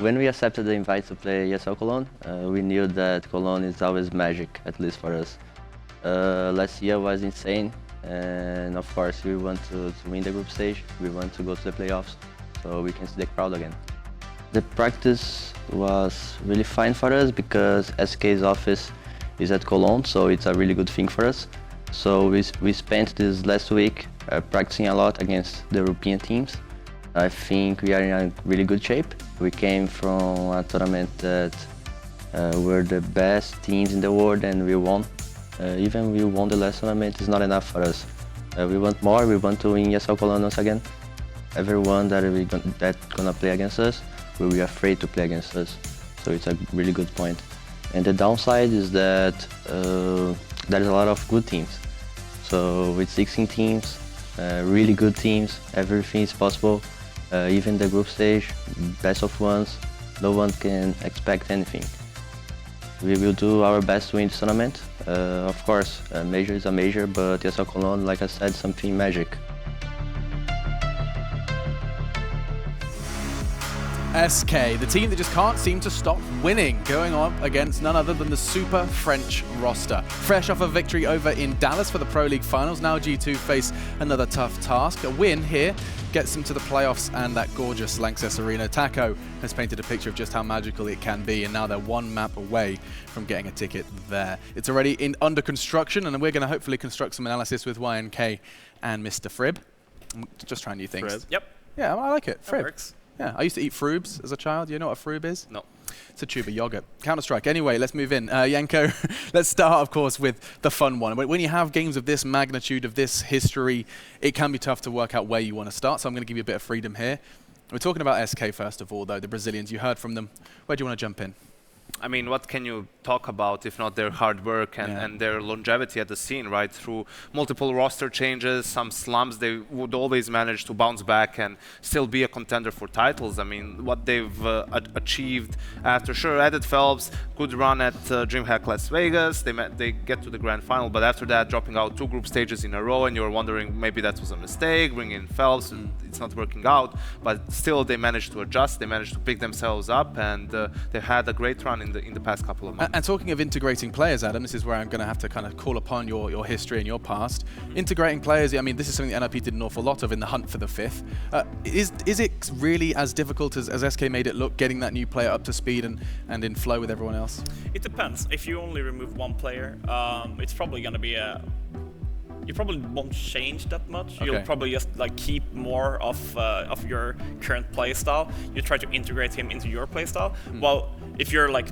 When we accepted the invite to play ESL Cologne, we knew that Cologne is always magic, at least for us. Last year was insane, and of course we want to win the group stage, we want to go to the playoffs, so we can see the crowd again. The practice was really fine for us because SK's office is at Cologne, so it's a really good thing for us. So we spent this last week practicing a lot against the European teams. I think we are in a really good shape. We came from a tournament that were the best teams in the world and we won. Even we won the last tournament, it's not enough for us. We want more, we want to win ESL Cologne once again. Everyone that's gonna play against us will be afraid to play against us. So it's a really good point. And the downside is that there's a lot of good teams. So with 16 teams, really good teams, everything is possible. Even the group stage, best of ones, no one can expect anything. We will do our best to win this tournament. Of course, a major is a major, but ESL Cologne, like I said, something magic. SK, the team that just can't seem to stop winning, going on against none other than the super French roster. Fresh off a victory over in Dallas for the Pro League Finals, now G2 face another tough task. A win here gets them to the playoffs and that gorgeous Lanxess Arena. Taco has painted a picture of just how magical it can be, and now they're one map away from getting a ticket there. It's already under construction, and we're going to hopefully construct some analysis with YNK and Mr. Frib. Just trying new things. Frib. Yep. Yeah, I like it. Frib. That works. Yeah, I used to eat Frubes as a child. You know what a Frube is? No. It's a tube of yogurt. Counter-Strike. Anyway, let's move in. Yanko, let's start, of course, with the fun one. When you have games of this magnitude, of this history, it can be tough to work out where you want to start, so I'm going to give you a bit of freedom here. We're talking about SK first of all, though, the Brazilians. You heard from them. Where do you want to jump in? I mean, what can you talk about if not their hard work and their longevity at the scene, right? Through multiple roster changes, some slumps, they would always manage to bounce back and still be a contender for titles. I mean, what they've achieved after, sure, added Phelps, good run at DreamHack Las Vegas, they get to the grand final, but after that, dropping out 2 group stages in a row, and you're wondering maybe that was a mistake, bringing in Phelps, it's not working out, but still they managed to adjust, they managed to pick themselves up, and they had a great run in the past couple of months. And talking of integrating players, Adam, this is where I'm going to have to kind of call upon your history and your past. Integrating players, I mean, this is something that NRP did an awful lot of in the hunt for the 5th. Is it really as difficult as SK made it look, getting that new player up to speed and in flow with everyone else? It depends. If you only remove one player, it's probably going to be you probably won't change that much. Okay. You'll probably just like keep more of your current playstyle. You try to integrate him into your playstyle. Well, if you're like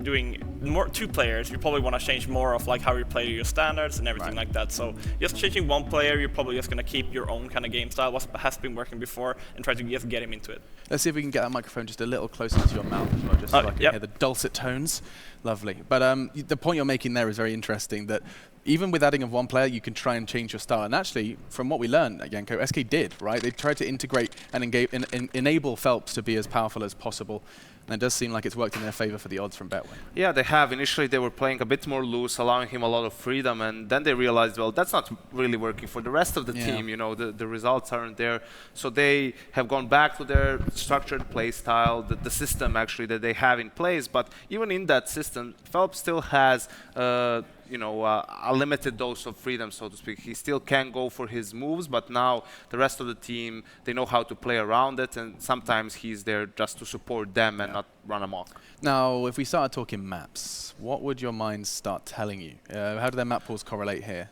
doing more 2 players, you probably want to change more of like how you play your standards and everything like that. So just changing one player, you're probably just going to keep your own kind of game style, what has been working before, and try to just get him into it. Let's see if we can get that microphone just a little closer to your mouth as well, just so I can hear the dulcet tones. Lovely. But the point you're making there is very interesting, that even with adding of one player, you can try and change your style. And actually, from what we learned at Yanko, SK did, right? They tried to integrate and enable Phelps to be as powerful as possible. And it does seem like it's worked in their favor for the odds from Betway. Yeah, they have. Initially, they were playing a bit more loose, allowing him a lot of freedom. And then they realized, well, that's not really working for the rest of the team. You know, the results aren't there. So they have gone back to their structured play style, the system, actually, that they have in place. But even in that system, Phelps still has a limited dose of freedom, so to speak. He still can go for his moves, but now the rest of the team, they know how to play around it, and sometimes he's there just to support them and not run amok. Now, if we started talking maps, what would your mind start telling you? How do their map pools correlate here?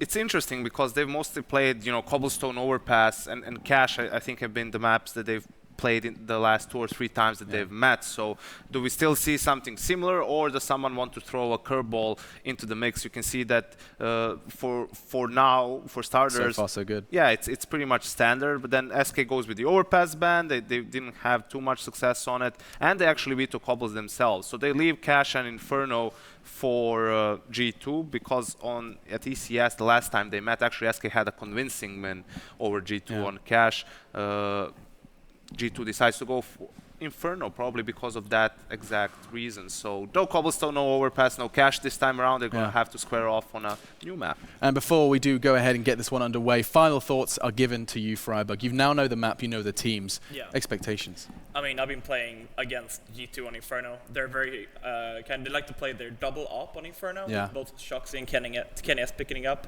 It's interesting because they've mostly played, Cobblestone, Overpass, and Cache, I think, have been the maps that they've played in the last 2 or 3 times that they've met. So do we still see something similar, or does someone want to throw a curveball into the mix? You can see that for now, for starters, so far so good. Yeah, it's pretty much standard. But then SK goes with the Overpass ban. They didn't have too much success on it, and they actually veto cobbles themselves. So they leave Cache and Inferno for G2, because at ECS the last time they met, actually SK had a convincing win over G2 on Cache. G2 decides to go Inferno, probably because of that exact reason. So no cobblestone, no overpass, no cash this time around. They're going to have to square off on a new map. And before we do go ahead and get this one underway, final thoughts are given to you, Freiburg. You now know the map, you know the teams. Yeah. Expectations. I mean, I've been playing against G2 on Inferno. They're very they like to play their double up on Inferno. Yeah. With both Shoxy and Kenny S picking up.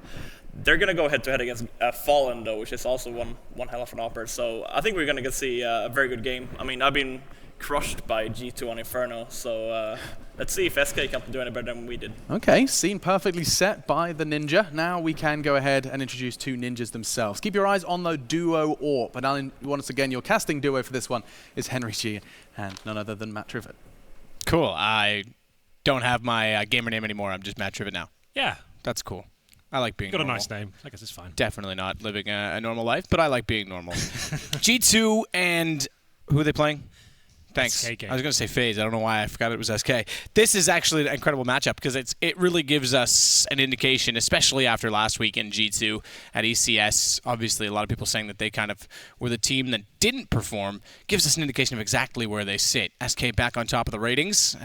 They're gonna go head to head against Fallen though, which is also one hell of an upper. So I think we're gonna get to see a very good game. I mean, I've been crushed by G2 on Inferno, so let's see if SK can do any better than we did. Okay, scene perfectly set by the ninja. Now we can go ahead and introduce two ninjas themselves. Keep your eyes on the duo AWP. And once again, your casting duo for this one is Henry G and none other than Matt Trivet. Cool. I don't have my gamer name anymore. I'm just Matt Trivet now. Yeah. That's cool. I like being normal. Got a nice name. I guess it's fine. Definitely not living a normal life, but I like being normal. G2 and who are they playing? Thanks. SK game. I was going to say FaZe. I don't know why I forgot it was SK. This is actually an incredible matchup because it really gives us an indication, especially after last week in G2 at ECS. Obviously, a lot of people saying that they kind of were the team that didn't perform. Gives us an indication of exactly where they sit. SK back on top of the ratings.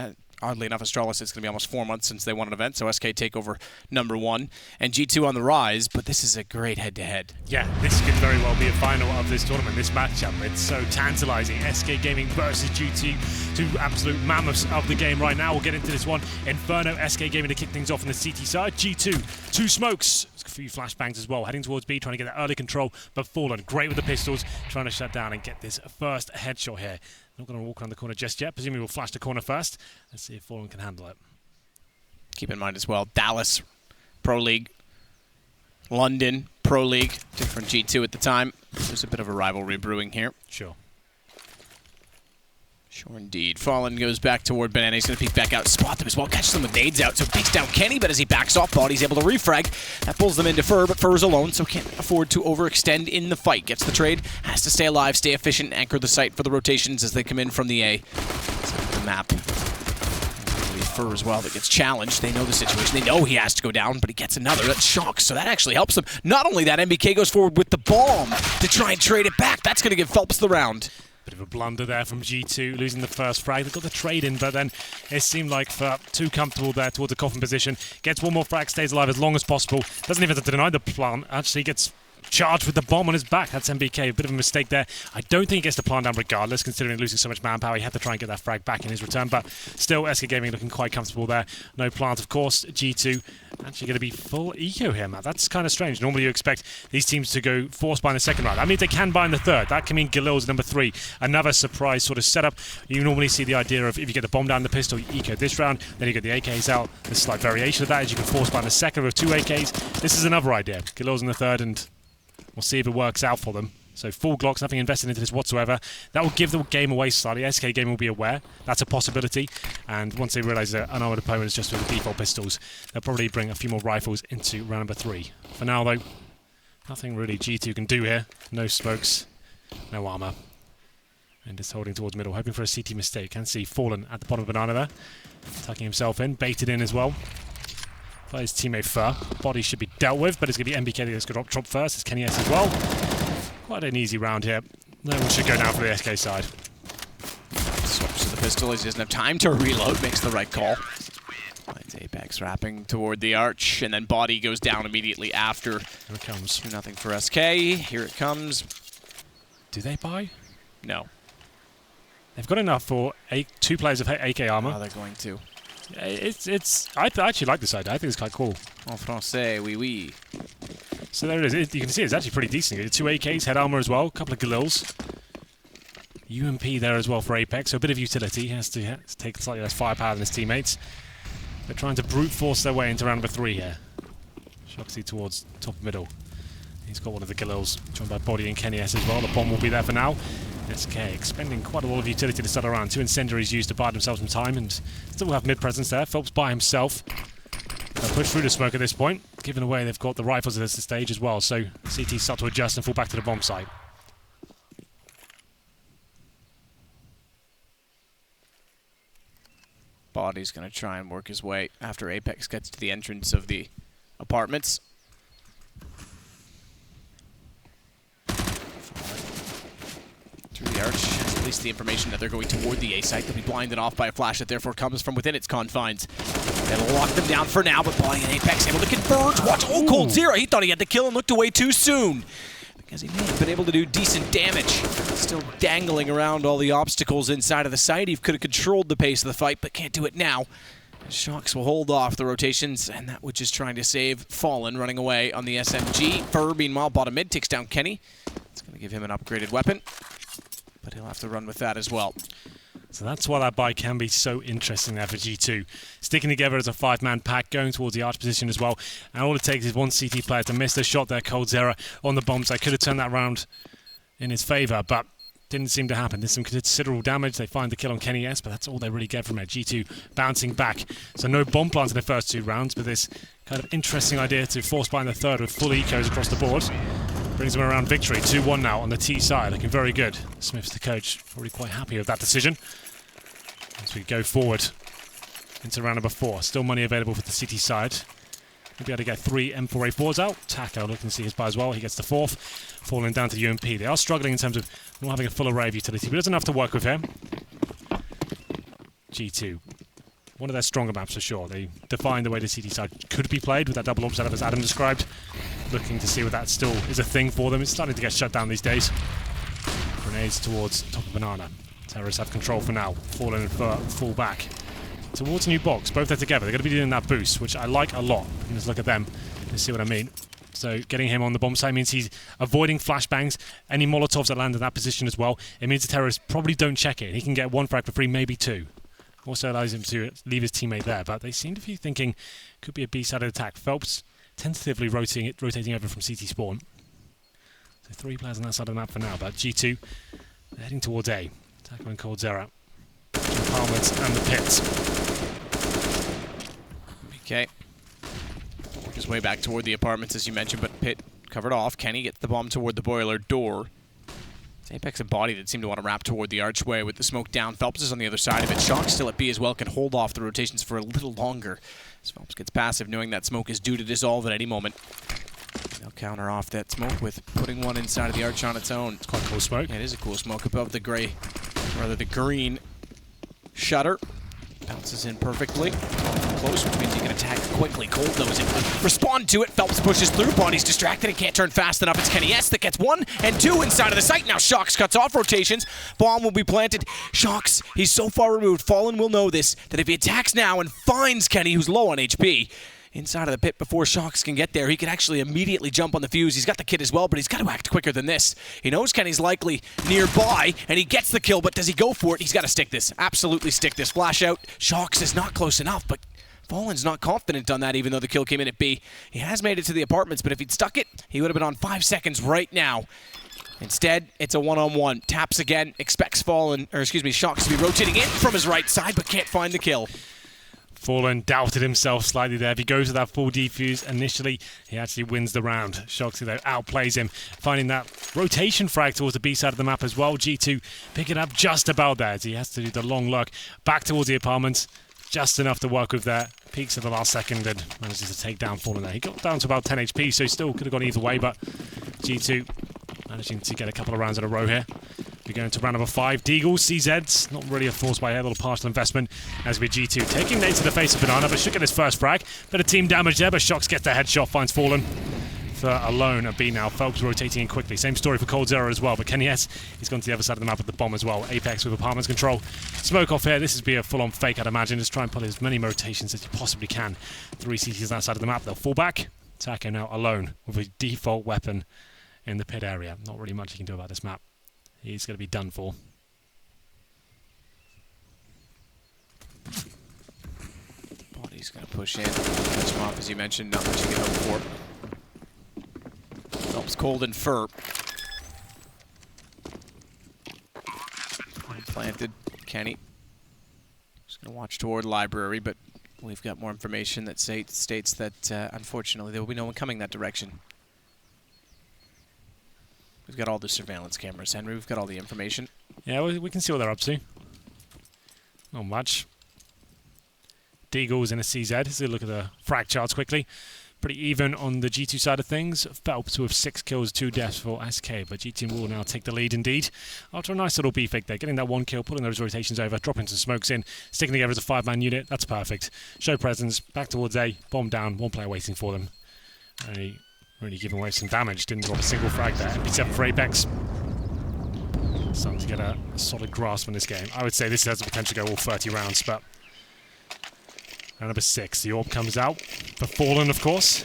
Oddly enough, Astralis, it's going to be almost 4 months since they won an event, so SK take over #1. And G2 on the rise, but this is a great head-to-head. Yeah, this could very well be a final of this tournament, this matchup. It's so tantalizing. SK Gaming versus G2, two absolute mammoths of the game right now. We'll get into this one. Inferno, SK Gaming to kick things off on the CT side. G2, two smokes. A few flashbangs as well, heading towards B, trying to get that early control, but Fallen, great with the pistols, trying to shut down and get this first headshot here. Not going to walk around the corner just yet. Presumably we'll flash the corner first. Let's see if Fallen can handle it. Keep in mind as well, Dallas, Pro League, London, Pro League, different G2 at the time. There's a bit of a rivalry brewing here. Sure. Sure indeed. Fallen goes back toward Banana. He's going to peek back out, spot them as well, catches them with nades out. So takes down Kenny, but as he backs off, Body's able to refrag. That pulls them into Fur, but Fur's alone, so can't afford to overextend in the fight. Gets the trade, has to stay alive, stay efficient, anchor the site for the rotations as they come in from the A. The map. Fur as well that gets challenged. They know the situation. They know he has to go down, but he gets another. That shocks, so that actually helps them. Not only that, MBK goes forward with the bomb to try and trade it back. That's going to give Phelps the round. Bit of a blunder there from G2, losing the first frag. They got the trade in, but then it seemed like too comfortable there towards the coffin position. Gets one more frag, stays alive as long as possible. Doesn't even have to deny the plant. Actually gets charged with the bomb on his back. That's MBK. A bit of a mistake there. I don't think he gets the plant down regardless, considering losing so much manpower. He had to try and get that frag back in his return, but still, SK Gaming looking quite comfortable there. No plant, of course. G2 actually going to be full eco here, Matt. That's kind of strange. Normally you expect these teams to go force buy in the second round. That means they can buy in the third. That can mean Galil's #3. Another surprise sort of setup. You normally see the idea of if you get the bomb down the pistol, you eco this round, then you get the AKs out. There's a slight variation of that as you can force buy in the second with 2 AKs. This is another idea. Galil's in the third, and we'll see if it works out for them. So full Glocks, nothing invested into this whatsoever. That will give the game away slightly. SK Gaming will be aware. That's a possibility. And once they realise that unarmed opponent is just with the default pistols, they'll probably bring a few more rifles into round #3. For now, though, nothing really G2 can do here. No smokes, no armour. And just holding towards middle, hoping for a CT mistake. Can see Fallen at the bottom of Banana there. Tucking himself in, baited in as well by his teammate Fur. Body should be dealt with, but it's going to be MBK that's going to drop first. It's Kenny S as well. Quite an easy round here. No one should go down for the SK side. Swaps to the pistol. He doesn't have time to reload. Makes the right call. Finds Apex wrapping toward the arch, and then Body goes down immediately after. Here it comes. 2-0 for SK. Here it comes. Do they buy? No. They've got enough for 2 players of AK armor. Oh, they're going to. I actually like this idea. I think it's quite cool. En français, oui, oui. So there it is. You can see it's actually pretty decent. 2 AKs, head armor as well, a couple of Galils. UMP there as well for Apex, so a bit of utility. He has to take slightly less firepower than his teammates. They're trying to brute force their way into round #3 here. Shoxy towards top middle. He's got one of the Galils, joined by Body and Kenny S as well. The bomb will be there for now. SK expending quite a lot of utility to start around. 2 incendiaries used to buy themselves some time, and still have mid-presence there. Phelps by himself. They'll push through the smoke at this point. Given away, they've got the rifles at this stage as well, so CT start to adjust and fall back to the bomb site. Body's going to try and work his way after Apex gets to the entrance of the apartments. Through the arch, release the information that they're going toward the A site. They'll be blinded off by a flash that therefore comes from within its confines. That'll lock them down for now, but Body and Apex able to converge. Watch, oh, coldzera, he thought he had the kill and looked away too soon, because he may have been able to do decent damage. Still dangling around all the obstacles inside of the site. He could have controlled the pace of the fight, but can't do it now. Shox will hold off the rotations, and that which is trying to save Fallen running away on the SMG. Fur, meanwhile, bottom mid, takes down Kenny. It's going to give him an upgraded weapon, but he'll have to run with that as well. So that's why that buy can be so interesting there for G2. Sticking together as a 5-man pack, going towards the arch position as well. And all it takes is one CT player to miss the shot there, coldzera, on the bombs. They could have turned that round in his favour, but didn't seem to happen. There's some considerable damage. They find the kill on Kenny S, but that's all they really get from it. G2 bouncing back. So no bomb plants in the first 2 rounds, but this kind of interesting idea to force buy in the third with full ecos across the board brings them around victory. 2-1 now on the T side, looking very good. Smith's the coach, probably quite happy with that decision. As we go forward into round number 4. Still money available for the CT side. We'll be able to get 3 M4A4s out. Taco looking to see his buy as well. He gets the 4th, falling down to UMP. They are struggling in terms of not having a full array of utility, but there's enough to work with here. G2, one of their stronger maps for sure. They define the way the CT side could be played with that double orb setup as Adam described. Looking to see whether that still is a thing for them. It's starting to get shut down these days. Grenades towards top of Banana. Terrorists have control for now. Fallen for full back towards a new box. Both are together. They're going to be doing that boost, which I like a lot. You can just look at them and see what I mean. So getting him on the bomb site means he's avoiding flashbangs, any Molotovs that land in that position as well. It means the terrorists probably don't check it. He can get 1 frag for free, maybe 2. Also allows him to leave his teammate there, but they seem to be thinking could be a B-sided attack. Phelps tentatively rotating over from CT spawn. So 3 players on that side of the map for now, but G2 they're heading towards A. Tackling coldzera, Palmer's and the pits. Okay. Work his way back toward the apartments, as you mentioned, but Pit covered off. Kenny gets the bomb toward the boiler door. It's Apex and Body that seem to want to wrap toward the archway with the smoke down. Phelps is on the other side of it. Shock still at B as well, can hold off the rotations for a little longer. As Phelps gets passive, knowing that smoke is due to dissolve at any moment. They'll counter off that smoke with putting one inside of the arch on its own. It's quite cool smoke. Yeah, it is a cool smoke above the gray, rather the green shutter. Bounces in perfectly. Close, which means you can attack quickly. Cold, though, is able to respond to it. Phelps pushes through. Body's distracted and can't turn fast enough. It's Kenny S that gets 1 and 2 inside of the site. Now Shox cuts off rotations. Bomb will be planted. Shox, he's so far removed. Fallen will know this, that if he attacks now and finds Kenny, who's low on HP, inside of the pit before Shox can get there, he can actually immediately jump on the fuse. He's got the kit as well, but he's got to act quicker than this. He knows Kenny's likely nearby, and he gets the kill, but does he go for it? He's got to stick this. Absolutely stick this. Flash out. Shox is not close enough, but Fallen's not confident on that, even though the kill came in at B. He has made it to the apartments, but if he'd stuck it, he would have been on 5 seconds right now. Instead, it's a one-on-one. Taps again, expects Shox to be rotating in from his right side, but can't find the kill. Fallen doubted himself slightly there. If he goes to that full defuse initially, he actually wins the round. Shoxy, though, outplays him, finding that rotation frag towards the B side of the map as well. G2 pick it up just about there as he has to do the long lurk back towards the apartments. Just enough to work with there. Peaks at the last second and manages to take down Fallen there. He got down to about 10 HP, so he still could have gone either way, but G2 managing to get a couple of rounds in a row here. We're going to round number 5. Deagles, CZs, not really a force by a little partial investment as we G2 taking nade to the face of Banana, but should get his first frag. Bit of team damage there, but Shox gets the headshot, finds Fallen for alone at B now. Phelps rotating in quickly. Same story for coldzera as well, but Kenny S, he's gone to the other side of the map with the bomb as well. Apex with apartments control. Smoke off here. This would be a full-on fake, I'd imagine. Just try and put as many rotations as you possibly can. 3 CTs on that side of the map. They'll fall back. Taco now alone with a default weapon in the pit area. Not really much he can do about this map. He's going to be done for. Body's going to push in. Catch him off, as you mentioned. Not much you can hope for. Phelps cold and fur. Planted. Kenny. Just going to watch toward library, but we've got more information that states that unfortunately there will be no one coming that direction. We've got all the surveillance cameras, Henry. We've got all the information. Yeah, we can see what they're up to. Not much. Deagles in a CZ. Let's look at the frag charts quickly. Pretty even on the G2 side of things. Phelps with 6 kills, 2 deaths for SK, but G2 will now take the lead indeed. After a nice little B fake there, getting that 1 kill, pulling those rotations over, dropping some smokes in, sticking together as a 5-man unit. That's perfect. Show presence, back towards A, bomb down, 1 player waiting for them. Only really giving away some damage, didn't drop a single frag there. MP7 for Apex. Starting to get a solid grasp on this game. I would say this has the potential to go all 30 rounds, but round number 6, the orb comes out for Fallen, of course.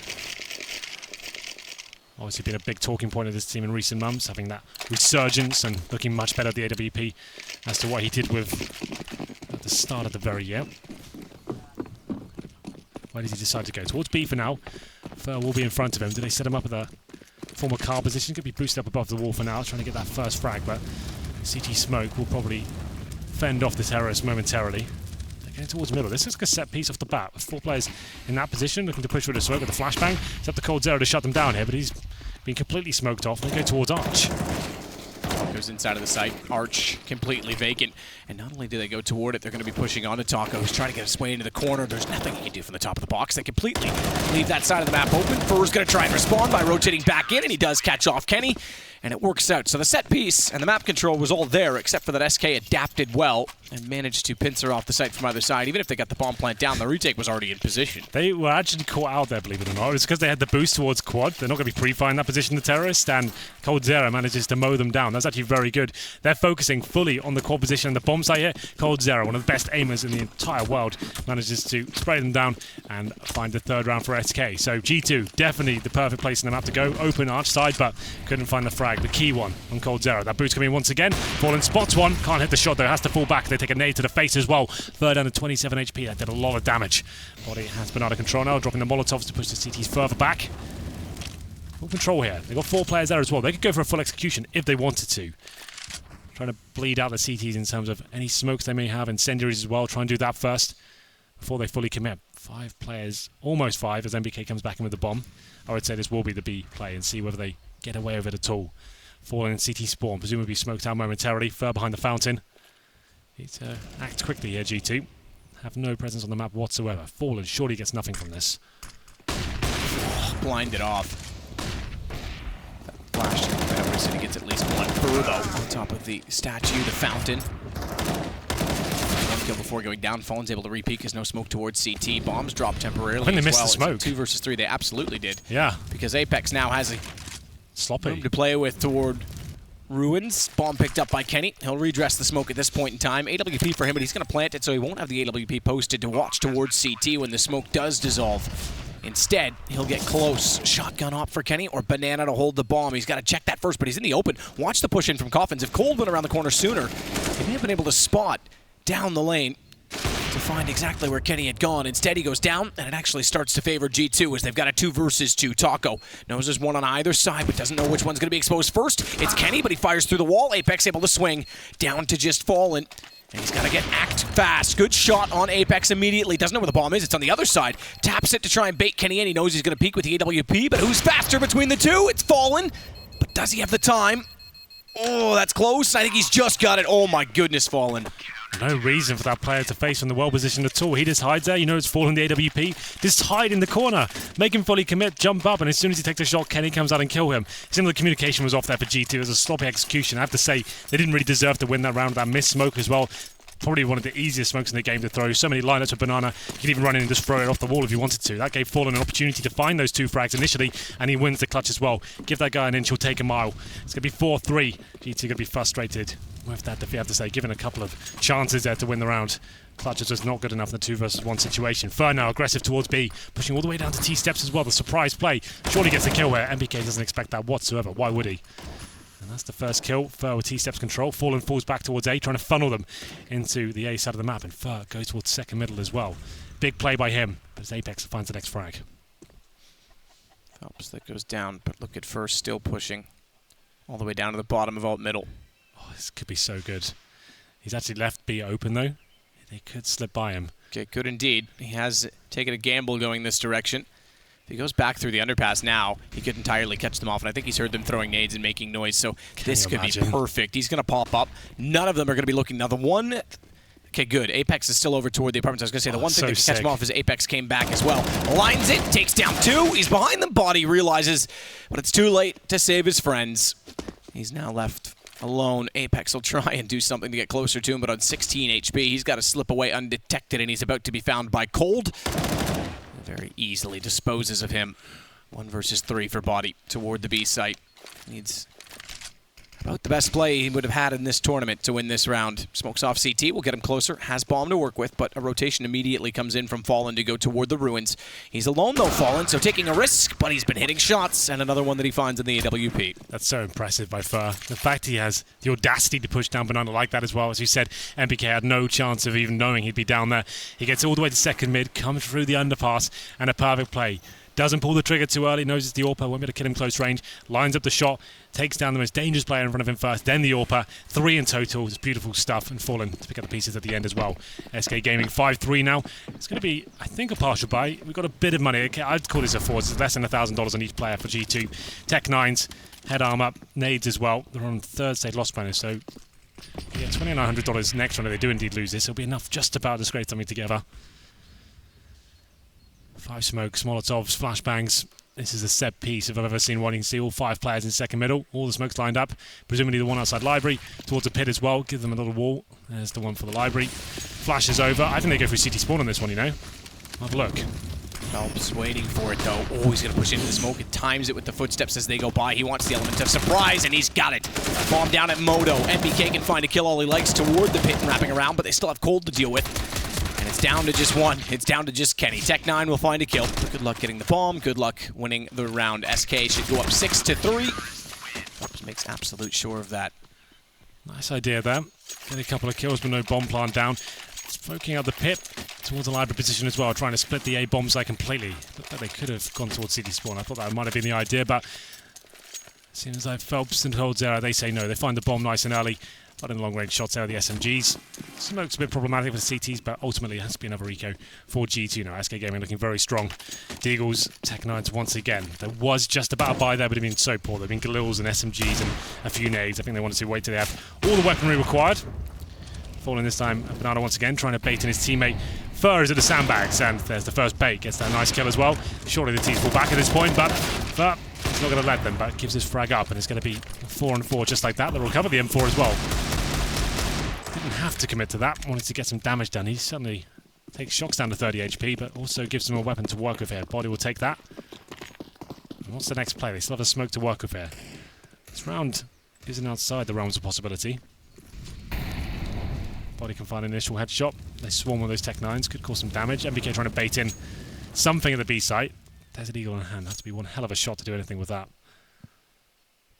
Obviously been a big talking point of this team in recent months, having that resurgence and looking much better at the AWP as to what he did with at the start of the very year. Where does he decide to go? Towards B for now. Fer will be in front of him. Do they set him up at a former car position? Could be boosted up above the wall for now, trying to get that first frag, but CT smoke will probably fend off the terrorist momentarily. They're getting towards middle. This is like a set piece off the bat, with 4 players in that position, looking to push with a smoke with a flashbang. It's up to Cold0 to shut them down here, but he's been completely smoked off. They go towards Arch. Goes inside of the site. Arch completely vacant. And not only do they go toward it, they're going to be pushing onto Taco, who's trying to get his way into the corner. There's nothing he can do from the top of the box. They completely leave that side of the map open. Fur's going to try and respond by rotating back in, and he does catch off Kenny. And it works out. So the set piece and the map control was all there, except for that SK adapted well and managed to pincer off the site from either side. Even if they got the bomb plant down, the retake was already in position. They were actually caught out there, believe it or not. It's because they had the boost towards quad. They're not going to be pre-firing that position, the terrorist, and Cold0 manages to mow them down. That's actually very good. They're focusing fully on the quad position and the bomb site here. Cold0, one of the best aimers in the entire world, manages to spray them down and find the 3rd round for SK. So G2, definitely the perfect place in the map to go. Open Arch side, but couldn't find the frag. The key one on Cold0. That boost coming in once again. Fallen spots one. Can't hit the shot though. Has to fall back. They take a nade to the face as well. 3rd down to 27 HP. That did a lot of damage. Body has been out of control now. Dropping the Molotovs to push the CTs further back. Full control here. They've got 4 players there as well. They could go for a full execution if they wanted to. Trying to bleed out the CTs in terms of any smokes they may have. Incendiaries as well. Try and do that first before they fully commit. 5 players. Almost 5 as MBK comes back in with the bomb. I would say this will be the B play and see whether they get away with it at all. Fallen in CT spawn, presumably smoked out momentarily. Fer behind the fountain. Need to act quickly here, G2. Have no presence on the map whatsoever. Fallen surely gets nothing from this. Blinded off. That flash over, so he gets at least 1 Fer though on top of the statue, the fountain. 1 kill before going down. Fallen's able to repeat because no smoke towards CT. Bombs drop temporarily. I think they missed well. the smoke. 2 versus 3, they absolutely did. Yeah. Because Apex now has a sloppy room to play with toward Ruins. Bomb picked up by Kenny. He'll redress the smoke at this point in time. AWP for him, but he's going to plant it so he won't have the AWP posted to watch towards CT when the smoke does dissolve. Instead, he'll get close. Shotgun op for Kenny or Banana to hold the bomb. He's got to check that first, but he's in the open. Watch the push in from Coffins. If Cold went around the corner sooner, he may have been able to spot down the lane to find exactly where Kenny had gone. Instead, he goes down, and it actually starts to favor G2 as they've got a 2 versus 2. Taco knows there's one on either side, but doesn't know which one's going to be exposed first. It's Kenny, but he fires through the wall. Apex able to swing down to just Fallen. And he's got to act fast. Good shot on Apex immediately. Doesn't know where the bomb is. It's on the other side. Taps it to try and bait Kenny in. He knows he's going to peek with the AWP, but who's faster between the 2? It's Fallen. But does he have the time? Oh, that's close. I think he's just got it. Oh my goodness, Fallen. No reason for that player to face from the well positioned at all. He just hides there. You know it's Fallen the AWP. Just hide in the corner. Make him fully commit, jump up, and as soon as he takes a shot, Kenny comes out and kill him. Similar communication was off there for G2. It was a sloppy execution. I have to say, they didn't really deserve to win that round. That missed smoke as well. Probably one of the easiest smokes in the game to throw. So many lineups with Banana. You could even run in and just throw it off the wall if you wanted to. That gave Fallen an opportunity to find those 2 frags initially, and he wins the clutch as well. Give that guy an inch, he'll take a mile. It's going to be 4-3. G2 going to be frustrated with that defeat, I have to say, given a couple of chances there to win the round. Clutch is just not good enough in the 2 versus 1 situation. Fer now aggressive towards B, pushing all the way down to T steps as well. The surprise play surely gets a kill where MBK doesn't expect that whatsoever. Why would he? And that's the first kill. Fer with T-steps control. Fallen falls back towards A, trying to funnel them into the A side of the map. And Fer goes towards second middle as well. Big play by him, but as Apex finds the next frag. Phelps that goes down, but look at Fer still pushing all the way down to the bottom of alt middle. Oh, this could be so good. He's actually left B open though. They could slip by him. Okay, good indeed. He has taken a gamble going this direction. If he goes back through the underpass now, he could entirely catch them off, and I think he's heard them throwing nades and making noise, so this could be perfect. He's going to pop up. None of them are going to be looking. Now, the one Okay, good. Apex is still over toward the apartments. I was going to say, the one thing that could catch him off is Apex came back as well. Lines it, takes down 2. He's behind the body, realizes, but it's too late to save his friends. He's now left alone. Apex will try and do something to get closer to him, but on 16 HP, he's got to slip away undetected, and he's about to be found by Cold. Very easily disposes of him. 1 versus 3 for body toward the B site. Needs about the best play he would have had in this tournament to win this round. Smokes off CT, will get him closer. Has bomb to work with, but a rotation immediately comes in from Fallen to go toward the ruins. He's alone though, Fallen, so taking a risk, but he's been hitting shots, and another one that he finds in the AWP. That's so impressive by far. The fact he has the audacity to push down Banana like that as well. As you said, MPK had no chance of even knowing he'd be down there. He gets all the way to second mid, comes through the underpass, and a perfect play. Doesn't pull the trigger too early, knows it's the AWP, won't be able to kill him close range, lines up the shot, takes down the most dangerous player in front of him first, then the AWP, 3 in total. It's beautiful stuff, and Fallen to pick up the pieces at the end as well. SK Gaming 5-3 now. It's going to be, I think, a partial buy. We've got a bit of money. I'd call this a force. It's less than $1,000 on each player for G2. Tech 9s, head arm up, nades as well. They're on 3rd stage loss bonus, so yeah, $2,900 next round if they do indeed lose this. It'll be enough just about to scrape something together. 5 smokes, Molotovs, flashbangs. This is a set piece if I've ever seen one. You can see all 5 players in second middle, all the smokes lined up. Presumably the one outside library, towards the pit as well. Give them a little wall. There's the one for the library. Flash is over. I think they go for CT spawn on this one, you know. Have a look. Phelps waiting for it though. Oh, he's going to push into the smoke. It times it with the footsteps as they go by. He wants the element of surprise, and he's got it. Bomb down at Moto. MPK can find a kill all he likes toward the pit and wrapping around, but they still have Cold to deal with. And it's down to just 1. It's down to just Kenny. Tech 9 will find a kill. Good luck getting the bomb. Good luck winning the round. SK should go up 6-3. Phelps makes absolute sure of that. Nice idea there. Get a couple of kills, but no bomb plant down. Smoking out the pit towards the library position as well, trying to split the A bomb site completely. Looked like they could have gone towards city spawn. I thought that might have been the idea, but as soon as Phelps and Cold's there, they say no. They find the bomb nice and early. But in long range shots out of the SMGs. Smoke's a bit problematic with the CTs, but ultimately it has to be another eco for G2 now. SK Gaming looking very strong. Deagles, Tech 9s once again. There was just about a buy there, but it's been so poor. There have been Galils and SMGs and a few nades. I think they wanted to wait till they have all the weaponry required. Falling this time, Bernardo once again trying to bait in his teammate. Fur is at the sandbags, and there's the first bait. Gets that nice kill as well. Surely the T's fall back at this point, but he's not going to let them, but gives his frag up, and it's going to be 4-4 just like that. They'll recover the M4 as well. Didn't have to commit to that. Wanted to get some damage done. He suddenly takes shocks down to 30 HP, but also gives him a weapon to work with here. Body will take that. And what's the next play? They still have a smoke to work with here. This round isn't outside the realms of possibility. Body can find an initial headshot. They swarm with those Tech 9s. Could cause some damage. MBK trying to bait in something at the B site. There's an eagle in hand. Has to be one hell of a shot to do anything with that.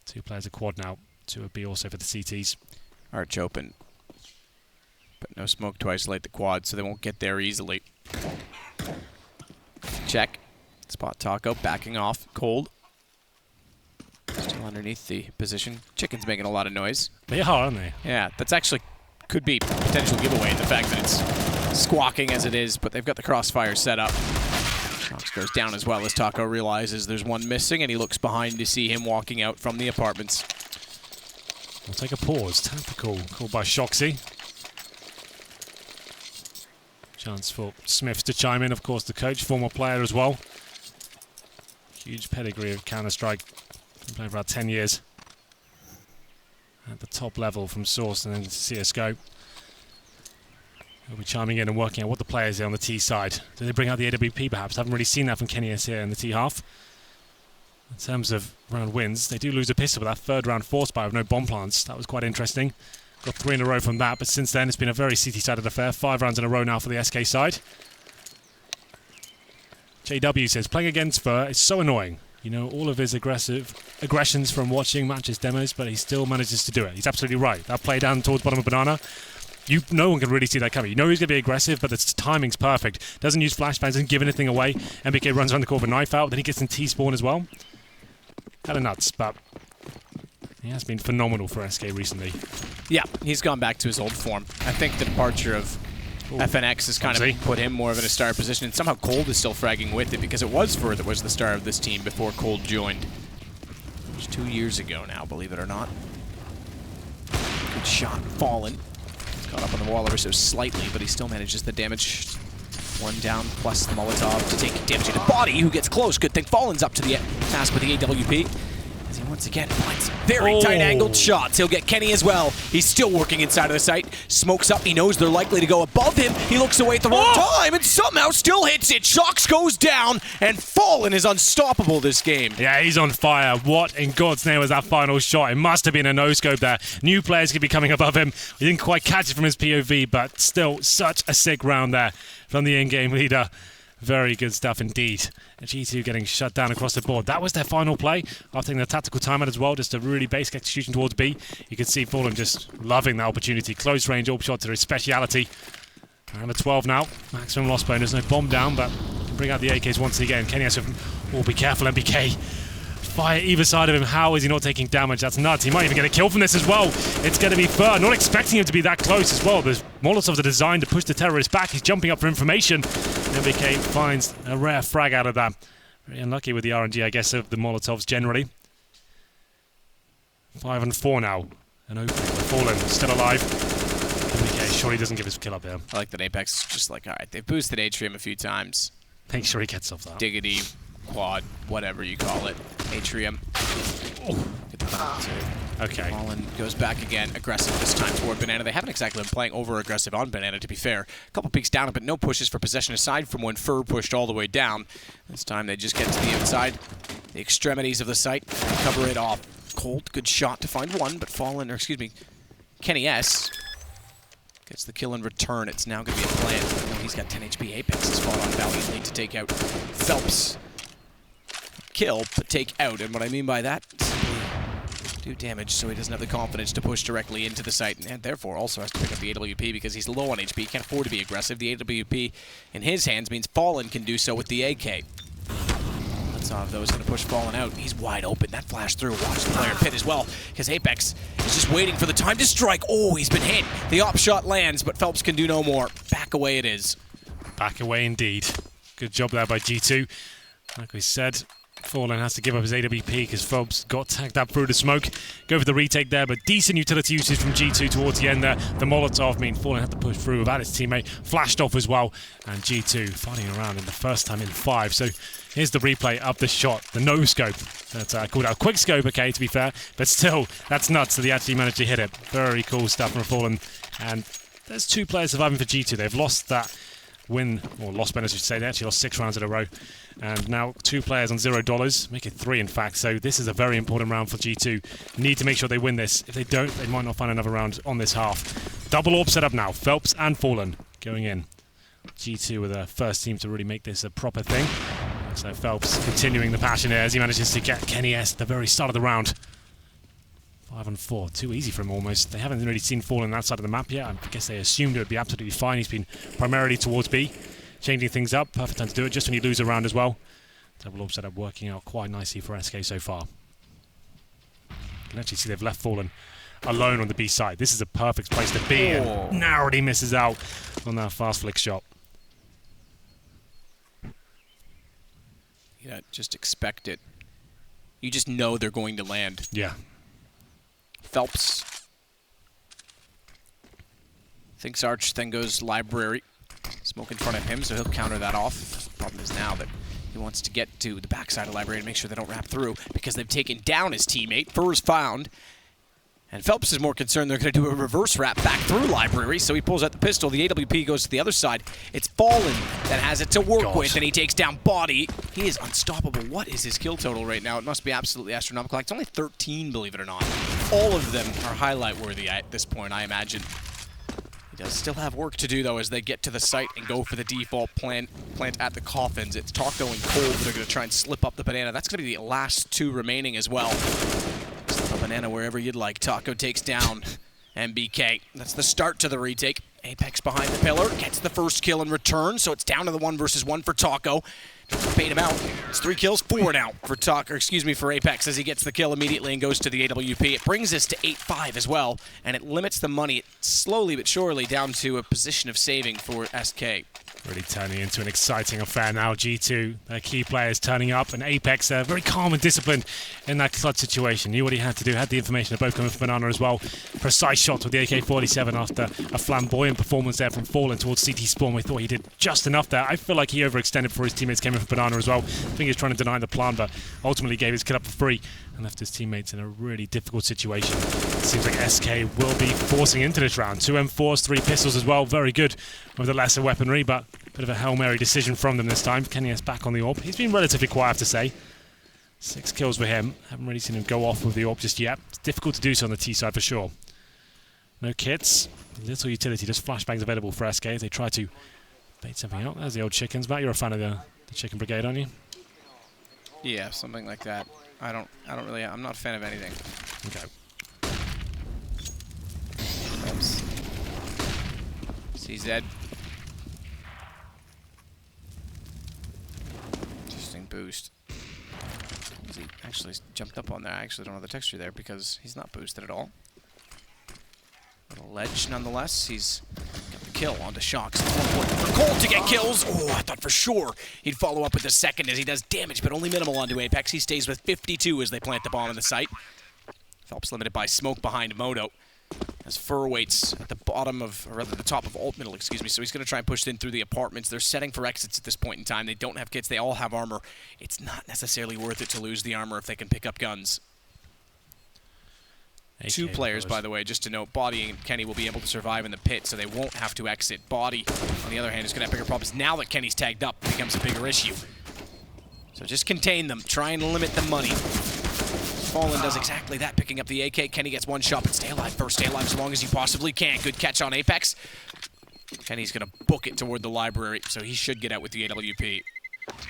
2 players a quad now. 2 a B also for the CTs. Arch open. But no smoke to isolate the quad, so they won't get there easily. Check. Spot Taco backing off. Cold. Still underneath the position. Chicken's making a lot of noise. They are, aren't they? Yeah, that's actually could be potential giveaway in the fact that it's squawking as it is, but they've got the crossfire set up. Knox goes down as well as Taco realizes there's one missing, and he looks behind to see him walking out from the apartments. We'll take a pause. Tactical called by Shoxy. Chance for Smith to chime in, of course, the coach, former player as well. Huge pedigree of Counter-Strike. Been playing for about 10 years. At the top level from Source and then CSGO. He'll be chiming in and working out what the players are on the T side. Do they bring out the AWP perhaps? Haven't really seen that from Kenny S here in the T half. In terms of round wins, they do lose a pistol, but that 3rd round force buy with no bomb plants. That was quite interesting. Got 3 in a row from that, but since then it's been a very CT-sided affair. 5 rounds in a row now for the SK side. JW says, playing against Fur is so annoying. You know, all of his aggressions from watching matches demos, but he still manages to do it. He's absolutely right. That play down towards bottom of Banana, no one can really see that coming. You know he's going to be aggressive, but the timing's perfect. Doesn't use flashbangs, doesn't give anything away. MBK runs around the corner with a knife out, then he gets in T-spawn as well. Kind of nuts, but he has been phenomenal for SK recently. Yeah, he's gone back to his old form. I think the departure of FNX has kind of put him more of in a star position, and somehow Cold is still fragging with it because it was Fur that was the star of this team before Cold joined. It was 2 years ago now, believe it or not. Good shot, Fallen. Caught up on the wall ever so slightly, but he still manages the damage. One down, plus the Molotov to take damage to the body, who gets close. Good thing Fallen's up to the task with the AWP. As he once again finds very tight angled shots. He'll get Kenny as well. He's still working inside of the site. Smokes up, he knows they're likely to go above him. He looks away at the wrong time and somehow still hits it. Shocks goes down, and Fallen is unstoppable this game. Yeah, he's on fire. What in God's name was that final shot? It must have been a no-scope there. New players could be coming above him. He didn't quite catch it from his POV, but still such a sick round there from the in-game leader. Very good stuff indeed. G2 getting shut down across the board. That was their final play after taking the tactical timeout as well. Just a really basic execution towards B. You can see Fallen just loving that opportunity. Close range AWP shots are his speciality. Around the 12 now. Maximum loss bonus. No bomb down, but bring out the AKs once again. Kenny has to be careful. MBK. Fire either side of him. How is he not taking damage? That's nuts. He might even get a kill from this as well. It's going to be Fer. Not expecting him to be that close as well. The Molotovs are designed to push the terrorist back. He's jumping up for information. MBK finds a rare frag out of that. Very unlucky with the RNG, I guess, of the Molotovs generally. 5 and 4 now. And open. Fallen. Still alive. MBK surely doesn't give his kill up here. I like that Apex is just like, alright, they've boosted Atrium a few times. Make sure he gets off that. Diggity, quad, whatever you call it. Atrium. Good thought, too. Okay. Fallen goes back again, aggressive this time toward Banana. They haven't exactly been playing over-aggressive on Banana, to be fair. A couple peeks down, but no pushes for possession aside from when Fur pushed all the way down. This time they just get to the outside, the extremities of the site, and cover it off. Cold, good shot to find one, but Fallen, or excuse me, Kenny S. gets the kill in return. It's now going to be a plant. He's got 10 HP. Apex has fought on valiantly to take out Phelps. Kill, but take out. And what I mean by that, do damage so he doesn't have the confidence to push directly into the site, and therefore also has to pick up the AWP because he's low on HP, can't afford to be aggressive. The AWP in his hands means Fallen can do so with the AK. Let's off those going to push Fallen out. He's wide open. That flash through. Watch the player pit as well, because Apex is just waiting for the time to strike. Oh, he's been hit. The op shot lands, but Phelps can do no more. Back away it is. Back away indeed. Good job there by G2. Like we said, Fallen has to give up his AWP because Phelps got tagged up through the smoke. Go for the retake there, but decent utility usage from G2 towards the end there. The Molotov mean Fallen had to push through without his teammate. Flashed off as well, and G2 fighting around in the first time in 5. So here's the replay of the shot, the no-scope. That's called out quick scope, okay, to be fair, but still, that's nuts that he actually managed to hit it. Very cool stuff from Fallen, and there's 2 players surviving for G2. They've lost that win, or lost bonus, I should say. They actually lost 6 rounds in a row. And now 2 players on $0, make it 3 in fact. So this is a very important round for G2. Need to make sure they win this. If they don't, they might not find another round on this half. Double AWP set up now. Phelps and Fallen going in. G2 were the first team to really make this a proper thing. So Phelps continuing the passion here as he manages to get Kenny S at the very start of the round. 5 and 4, too easy for him almost. They haven't really seen Fallen on that side of the map yet. I guess they assumed it would be absolutely fine. He's been primarily towards B. Changing things up, perfect time to do it, just when you lose a round as well. Double AWP setup working out quite nicely for SK so far. You can actually see they've left Fallen alone on the B side. This is a perfect place to be, and narrowly misses out on that fast flick shot. Yeah, just expect it. You just know they're going to land. Yeah. Phelps thinks Arch, then goes Library. Smoke in front of him, so he'll counter that off. The problem is now that he wants to get to the backside of Library to make sure they don't wrap through because they've taken down his teammate. Fur's found. And Phelps is more concerned they're going to do a reverse wrap back through Library, so he pulls out the pistol. The AWP goes to the other side. It's Fallen that has it to work with, and he takes down Body. He is unstoppable. What is his kill total right now? It must be absolutely astronomical. It's only 13, believe it or not. All of them are highlight-worthy at this point, I imagine. He does still have work to do, though, as they get to the site and go for the default plant at the coffins. It's Taco and Cold that are going to try and slip up the Banana. That's going to be the last 2 remaining as well. Slip a Banana wherever you'd like. Taco takes down MBK. That's the start to the retake. Apex behind the pillar, gets the first kill in return, so it's down to the 1 versus 1 for Taco. Bait him out. It's 3 kills, 4 now for for Apex as he gets the kill immediately and goes to the AWP. It brings us to 8-5 as well, and it limits the money slowly but surely down to a position of saving for SK. Really turning into an exciting affair now. G2, their key players turning up, and Apex, very calm and disciplined in that clutch situation. Knew what he had to do, had the information of both coming from Banana as well. Precise shots with the AK-47 after a flamboyant performance there from Fallen towards CT Spawn. We thought he did just enough there. I feel like he overextended before his teammates came in from Banana as well. I think he was trying to deny the plan, but ultimately gave his kill up for free and left his teammates in a really difficult situation. It seems like SK will be forcing into this round. 2 M4s, 3 pistols as well. Very good with the lesser weaponry, but a bit of a Hail Mary decision from them this time. Kenny is back on the AWP. He's been relatively quiet, I have to say. 6 kills for him. Haven't really seen him go off with the AWP just yet. It's difficult to do so on the T side for sure. No kits. Little utility, just flashbangs available for SK as they try to bait something out. There's the old chickens. Matt, you're a fan of the chicken brigade, aren't you? Yeah, something like that. I don't really, I'm not a fan of anything. Okay. Oops. CZ. Interesting boost. He actually jumped up on there. I actually don't know the texture there because he's not boosted at all. Little ledge nonetheless. He's got the kill onto Shocks. For Cole to get kills. Oh, I thought for sure he'd follow up with the second as he does damage, but only minimal onto Apex. He stays with 52 as they plant the bomb in the site. Phelps limited by smoke behind Moto. As Fur waits at the bottom of, or rather the top of alt middle, excuse me, so he's going to try and push in through the apartments. They're setting for exits at this point in time. They don't have kits, they all have armor. It's not necessarily worth it to lose the armor if they can pick up guns. AK 2 players, by the way, just to note, Body and Kenny will be able to survive in the pit, so they won't have to exit. Body, on the other hand, is going to have bigger problems. Now that Kenny's tagged up, it becomes a bigger issue. So just contain them, try and limit the money. Fallen does exactly that, picking up the AK. Kenny gets one shot, but stay alive first. Stay alive as long as you possibly can. Good catch on Apex. Kenny's going to book it toward the library, so he should get out with the AWP.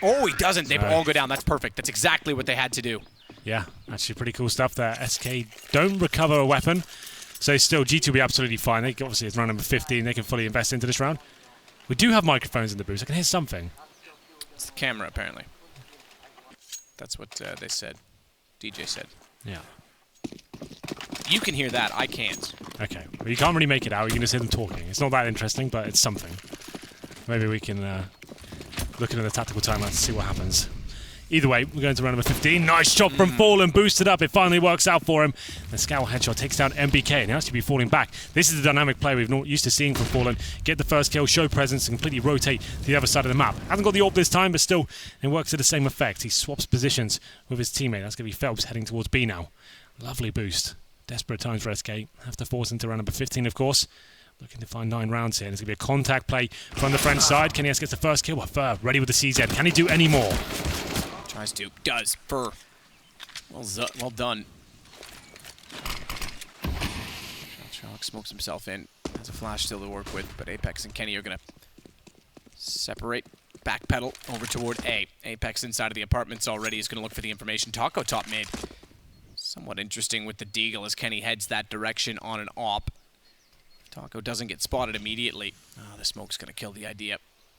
Oh, he doesn't. They all go down. That's perfect. That's exactly what they had to do. Yeah, actually pretty cool stuff there. SK don't recover a weapon, so still G2 will be absolutely fine. They obviously, it's round number 15. They can fully invest into this round. We do have microphones in the booth. I can hear something. It's the camera, apparently. That's what they said. DJ said. Yeah. You can hear that. I can't. Okay. Well, you can't really make it out. You can just hear them talking. It's not that interesting, but it's something. Maybe we can look into the tactical timeline to see what happens. Either way, we're going to round number 15. Nice shot from Fallen, boosted up. It finally works out for him. The scout headshot takes down MBK, and he'll actually be falling back. This is the dynamic play we've not used to seeing from Fallen. Get the first kill, show presence, and completely rotate to the other side of the map. Hasn't got the AWP this time, but still, it works to the same effect. He swaps positions with his teammate. That's going to be Phelps heading towards B now. Lovely boost. Desperate times for SK. Have to force into round number 15, of course. Looking to find 9 rounds here. There's going to be a contact play from the French side. Kenny gets the first kill. Fur ready with the CZ. Can he do any more? Tries to. Does. Fur. Well done. Shock smokes himself in. Has a flash still to work with, but Apex and Kenny are going to separate. Backpedal over toward A. Apex inside of the apartments already is going to look for the information. Taco top mid. Somewhat interesting with the Deagle as Kenny heads that direction on an AWP. Taco doesn't get spotted immediately. Oh, the smoke's going to kill the idea.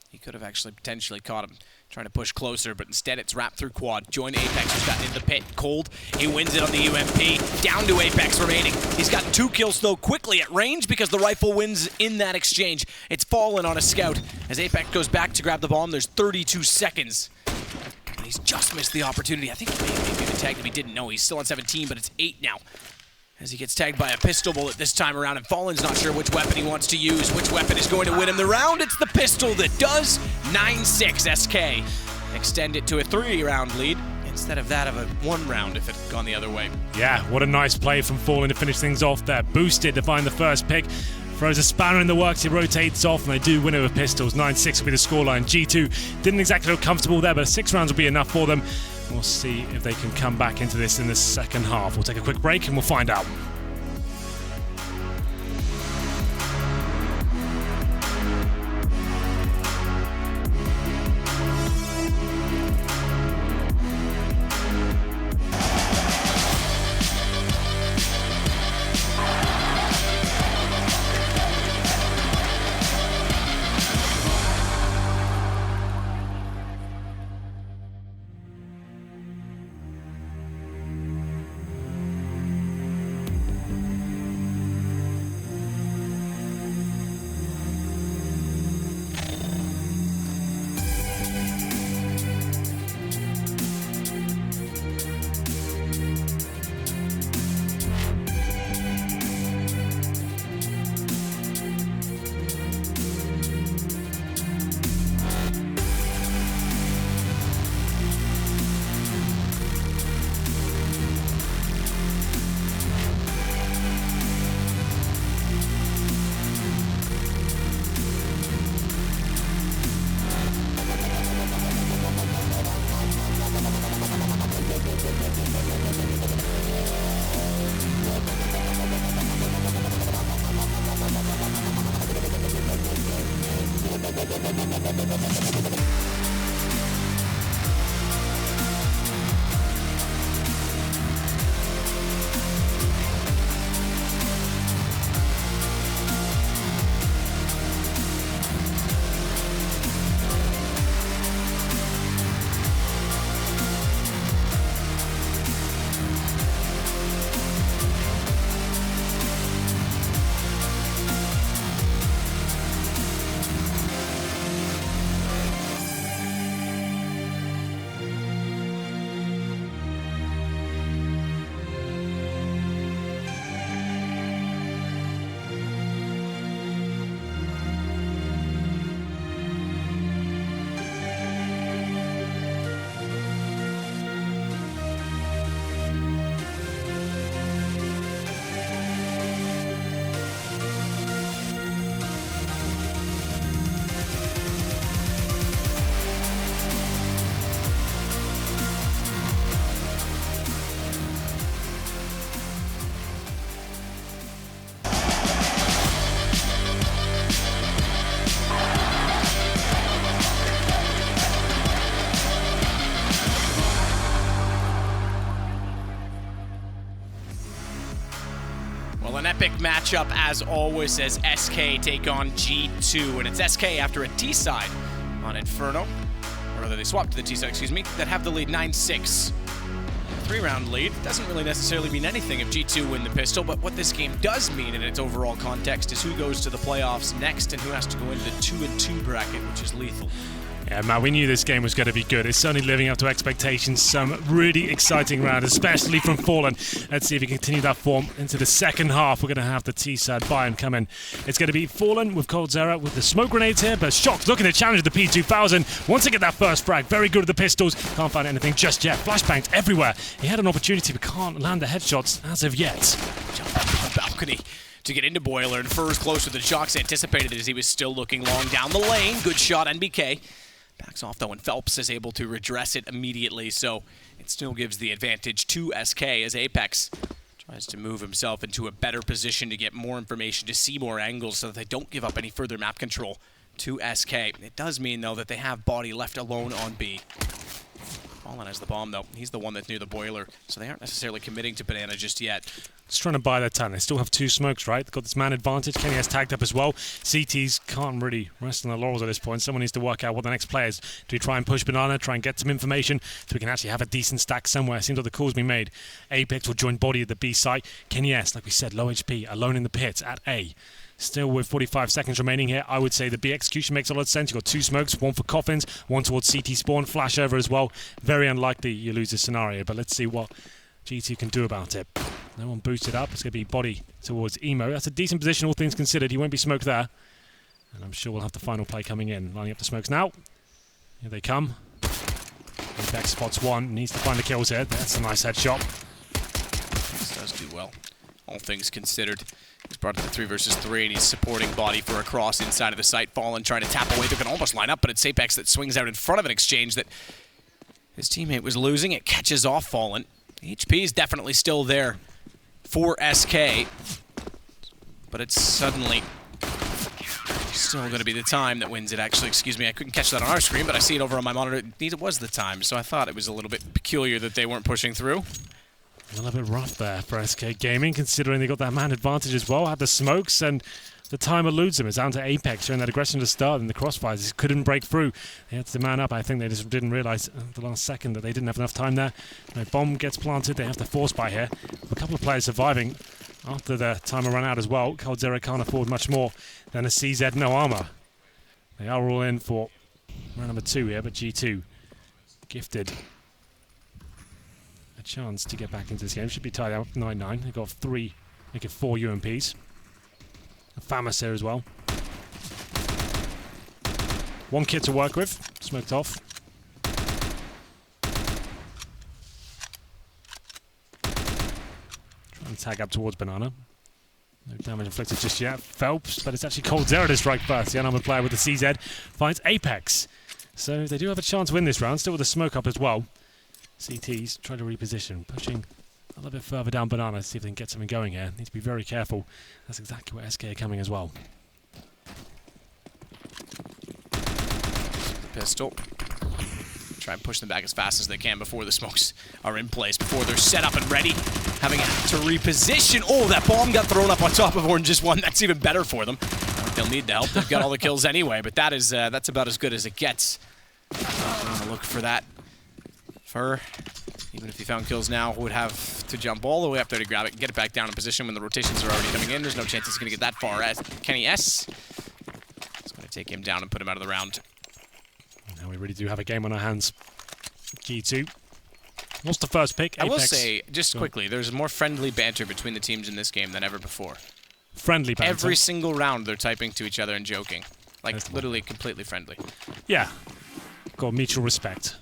He could have actually potentially caught him trying to push closer, but instead it's wrapped through quad. Join Apex, who's gotten in the pit. Cold, he wins it on the UMP. Down to Apex remaining. He's got 2 kills, though, quickly at range because the rifle wins in that exchange. It's Fallen on a scout. As Apex goes back to grab the bomb, there's 32 seconds. And he's just missed the opportunity. I think he may have even tagged him. He didn't know. He's still on 17, but it's 8 now. As he gets tagged by a pistol bullet this time around, and Fallen's not sure which weapon he wants to use. Which weapon is going to win him the round? It's the pistol that does. 9-6 SK. Extend it to a 3-round lead instead of that of a 1 round if it had gone the other way. Yeah, what a nice play from Fallen to finish things off there. Boosted to find the first pick. Throws a spanner in the works, he rotates off, and they do win it with pistols. 9-6 will be the scoreline. G2 didn't exactly look comfortable there, but 6 rounds will be enough for them. We'll see if they can come back into this in the second half. We'll take a quick break and we'll find out. Well, an epic matchup, as always, as SK take on G2. And it's SK after a T-side on Inferno. Or rather, they swapped to the T-side, excuse me, that have the lead 9-6. A 3-round lead doesn't really necessarily mean anything if G2 win the pistol, but what this game does mean in its overall context is who goes to the playoffs next and who has to go into the 2-2 bracket, which is lethal. Yeah, Matt, we knew this game was going to be good. It's certainly living up to expectations. Some really exciting round, especially from Fallen. Let's see if we continue that form into the second half. We're going to have the T-side Bayern come in. It's going to be Fallen with coldzera with the smoke grenades here, but Shock's looking to challenge the P2000. Once they get that first frag, very good at the pistols. Can't find anything just yet. Flashbangs everywhere. He had an opportunity, but can't land the headshots as of yet. Jump up on the balcony to get into Boiler, and Fur's closer than Shock's anticipated as he was still looking long down the lane. Good shot, NBK. Backs off though, and Phelps is able to redress it immediately, so it still gives the advantage to SK as Apex tries to move himself into a better position to get more information, to see more angles so that they don't give up any further map control to SK. It does mean though that they have Body left alone on B. Fallen has the bomb though. He's the one that's near the boiler, so they aren't necessarily committing to Banana just yet. Just trying to buy their time. They still have two smokes, right? They've got this man advantage. Kenny has tagged up as well. CTs can't really rest on their laurels at this point. Someone needs to work out what the next play is. Do we try and push Banana, try and get some information so we can actually have a decent stack somewhere? Seems like the call's been made. Apex will join Body at the B site. Kenny S, like we said, low HP, alone in the pit at A. Still with 45 seconds remaining here, I would say the B execution makes a lot of sense. You've got two smokes, one for coffins, one towards CT spawn, flash over as well. Very unlikely you lose this scenario, but let's see what G2 can do about it. No one boosted up. It's going to be Body towards Emo. That's a decent position, all things considered. He won't be smoked there. And I'm sure we'll have the final play coming in. Lining up the smokes now. Here they come. Apex spots one. Needs to find the kills here. That's a nice headshot. This does do well, all things considered. He's brought to the 3 versus 3, and he's supporting Body for a cross inside of the site. Fallen trying to tap away. They're going to almost line up, but it's Apex that swings out in front of an exchange that his teammate was losing. It catches off Fallen. HP is definitely still there for SK, but it's suddenly still going to be the time that wins it. Actually, excuse me, I couldn't catch that on our screen, but I see it over on my monitor. It was the time, so I thought it was a little bit peculiar that they weren't pushing through. A little bit rough there for SK Gaming, considering they got that man advantage as well. Had the smokes, and the time eludes them. It's down to Apex showing that aggression to start, and the crossfires just couldn't break through. They had to man up. I think they just didn't realize at the last second that they didn't have enough time there. No bomb gets planted. They have to force by here. A couple of players surviving after the timer ran out as well. coldzera can't afford much more than a CZ no armor. They are all in for round number 2 here, but G2 gifted a chance to get back into this game. Should be tied out 9-9. They've got 3, make it 4 UMPs. A Famas here as well. 1 kit to work with. Smoked off. Try and tag up towards Banana. No damage inflicted just yet. Phelps, but it's actually coldzera to strike first. The unarmored player with the CZ finds Apex. So they do have a chance to win this round. Still with the smoke up as well. CTs try to reposition, pushing a little bit further down Banana to see if they can get something going here. Need to be very careful. That's exactly where SK are coming as well. Pistol. Try and push them back as fast as they can before the smokes are in place, before they're set up and ready. Having to reposition. Oh, that bomb got thrown up on top of Orange just one. That's even better for them. They'll need the help. They've got all the kills anyway, but that is that's about as good as it gets. Look for that. Fur, even if he found kills now, would have to jump all the way up there to grab it, get it back down in position when the rotations are already coming in. There's no chance he's going to get that far. As Kenny S. It's going to take him down and put him out of the round. Now we really do have a game on our hands. G2. What's the first pick? Apex. I will say, just quickly, there's more friendly banter between the teams in this game than ever before. Friendly banter? Every single round they're typing to each other and joking. Like, literally completely friendly. Yeah. Got mutual respect.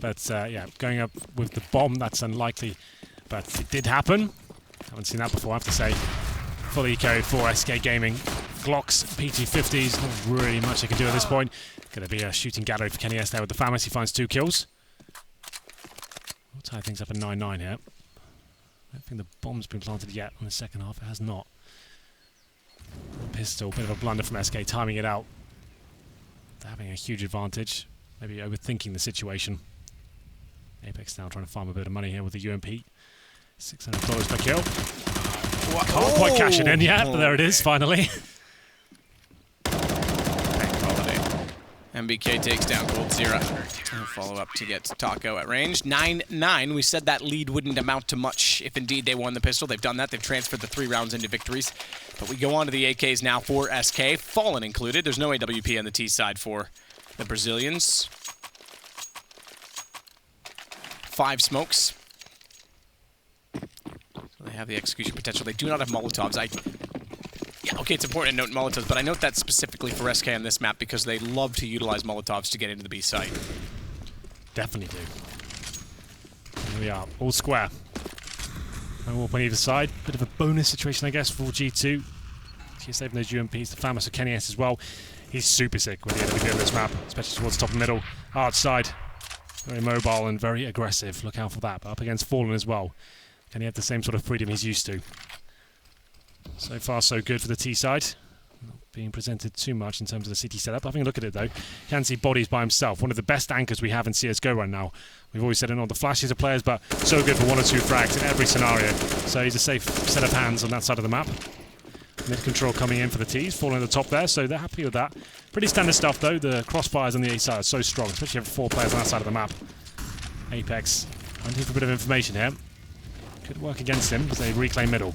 But, yeah, going up with the bomb, that's unlikely. But it did happen. Haven't seen that before, I have to say. Fully carried for SK Gaming. Glocks, P250s, not really much they can do at this point. Going to be a shooting gallery for Kenny S there with the Famous. He finds 2 kills. We'll tie things up at 9-9 here. I don't think the bomb's been planted yet in the second half. It has not. Pistol, bit of a blunder from SK, timing it out. They're having a huge advantage. Maybe overthinking the situation. Apex now trying to farm a bit of money here with the UMP. $600 per kill. Can't quite cash it in yet, but there it is, finally. MBK takes down Gold0. Follow up to get Taco at range. 9-9. We said that lead wouldn't amount to much if indeed they won the pistol. They've done that. They've transferred the 3 rounds into victories. But we go on to the AKs now for SK. Fallen included. There's no AWP on the T side for the Brazilians. 5 smokes. So they have the execution potential. They do not have Molotovs. Yeah, okay, it's important to note Molotovs, but I note that specifically for SK on this map because they love to utilize Molotovs to get into the B site. Definitely do. Here we are, all square. No warp on either side. Bit of a bonus situation, I guess, for G2. He's saving those UMPs. The Famous of Kenny S as well. He's super sick with the AWP on this map, especially towards top and middle. Hard side. Very mobile and very aggressive. Look out for that. But up against Fallen as well. Can he have the same sort of freedom he's used to? So far, so good for the T side. Not being presented too much in terms of the city setup. Having a look at it, though, can see Bodies by himself. One of the best anchors we have in CSGO right now. We've always said in all the flashes of players, but so good for 1 or 2 frags in every scenario. So he's a safe set of hands on that side of the map. Mid control coming in for the T's, falling at the top there, so they're happy with that. Pretty standard stuff, though. The crossfires on the A side are so strong, especially if 4 players on that side of the map. Apex, hunting for a bit of information here. Could work against him as they reclaim middle.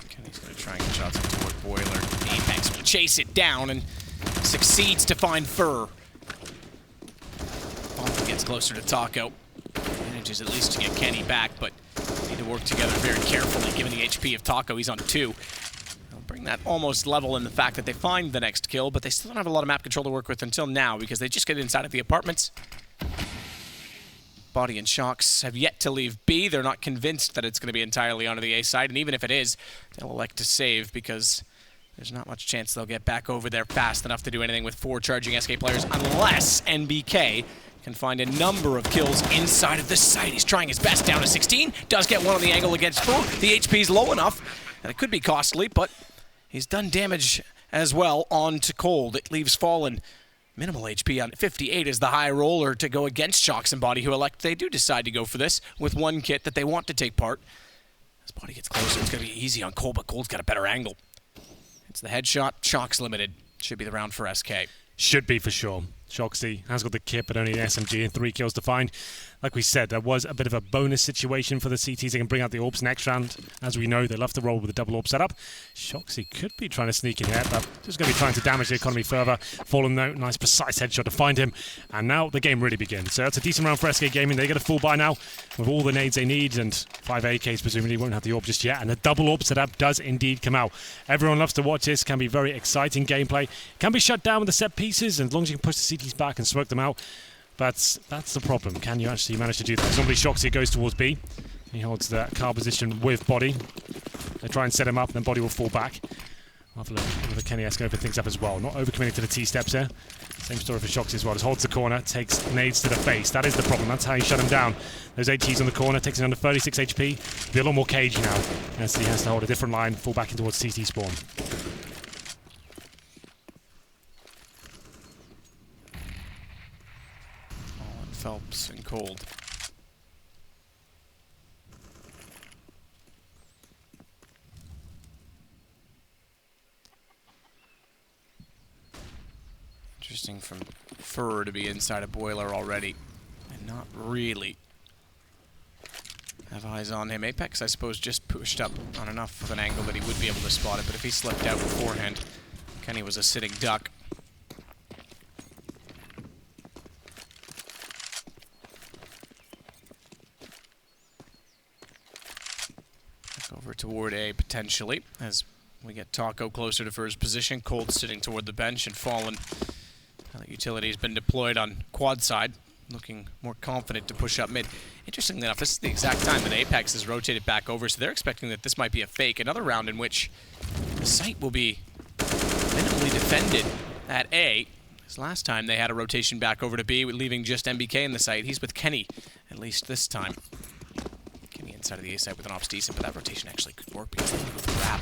Kenny's going to try and get shots up toward Boiler. Apex will chase it down and succeeds to find Fur. Bomb gets closer to Taco. Manages at least to get Kenny back, but need to work together very carefully given the HP of Taco. He's on 2. They'll bring that almost level in the fact that they find the next kill, but they still don't have a lot of map control to work with until now because they just get inside of the apartments. Body and Shocks have yet to leave B. They're not convinced that it's going to be entirely onto the A side, and even if it is, they'll elect to save because there's not much chance they'll get back over there fast enough to do anything with 4 charging SK players unless NBK can find a number of kills inside of the site. He's trying his best down to 16. Does get one on the angle against Fur. The HP's low enough, and it could be costly, but he's done damage as well on to Cold. It leaves Fallen minimal HP on 58 is the high roller to go against Shocks and Body, who elect they do decide to go for this with 1 kit that they want to take part. As Body gets closer, it's going to be easy on Cold, but Cold's got a better angle. It's the headshot. Shocks limited. Should be the round for SK. Should be for sure. Shoxy has got the kit, but only an SMG and 3 kills to find. Like we said, there was a bit of a bonus situation for the CTs. They can bring out the orbs next round. As we know, they love to roll with a double orb setup. Shoxy could be trying to sneak in here, but just going to be trying to damage the economy further. Fallen though, nice precise headshot to find him. And now the game really begins. So that's a decent round for SK Gaming. They get a full buy now with all the nades they need, and 5 AKs presumably won't have the orb just yet. And the double orb setup does indeed come out. Everyone loves to watch this. Can be very exciting gameplay. Can be shut down with the set pieces, and as long as you can push the CTs back and smoke them out. But that's the problem. Can you actually manage to do that? Normally Shoxy goes towards B. He holds the car position with Body. They try and set him up, and then Body will fall back. I'll have a look at Kenny S. open things up as well. Not overcommitting to the T-steps here. Same story for Shoxy as well. Just holds the corner, takes nades to the face. That is the problem. That's how you shut him down. Those ATs on the corner, takes him under 36 HP. Be a lot more cagey now, as he has to hold a different line, fall back in towards CT spawn. Phelps and Cold. Interesting from Fur to be inside a boiler already, and not really have eyes on him. Apex, I suppose, just pushed up on enough of an angle that he would be able to spot it, but if he slipped out beforehand, Kenny was a sitting duck. Back over toward A, potentially, as we get Taco closer to Fur's position. Cold sitting toward the bench, and Fallen. The utility has been deployed on quad side, looking more confident to push up mid. Interestingly enough, this is the exact time that Apex is rotated back over, so they're expecting that this might be a fake. Another round in which the site will be minimally defended at A. This last time they had a rotation back over to B, leaving just MBK in the site. He's with Kenny, at least this time. Kenny inside of the A site with an ops decent, but that rotation actually could work because they can go for grab.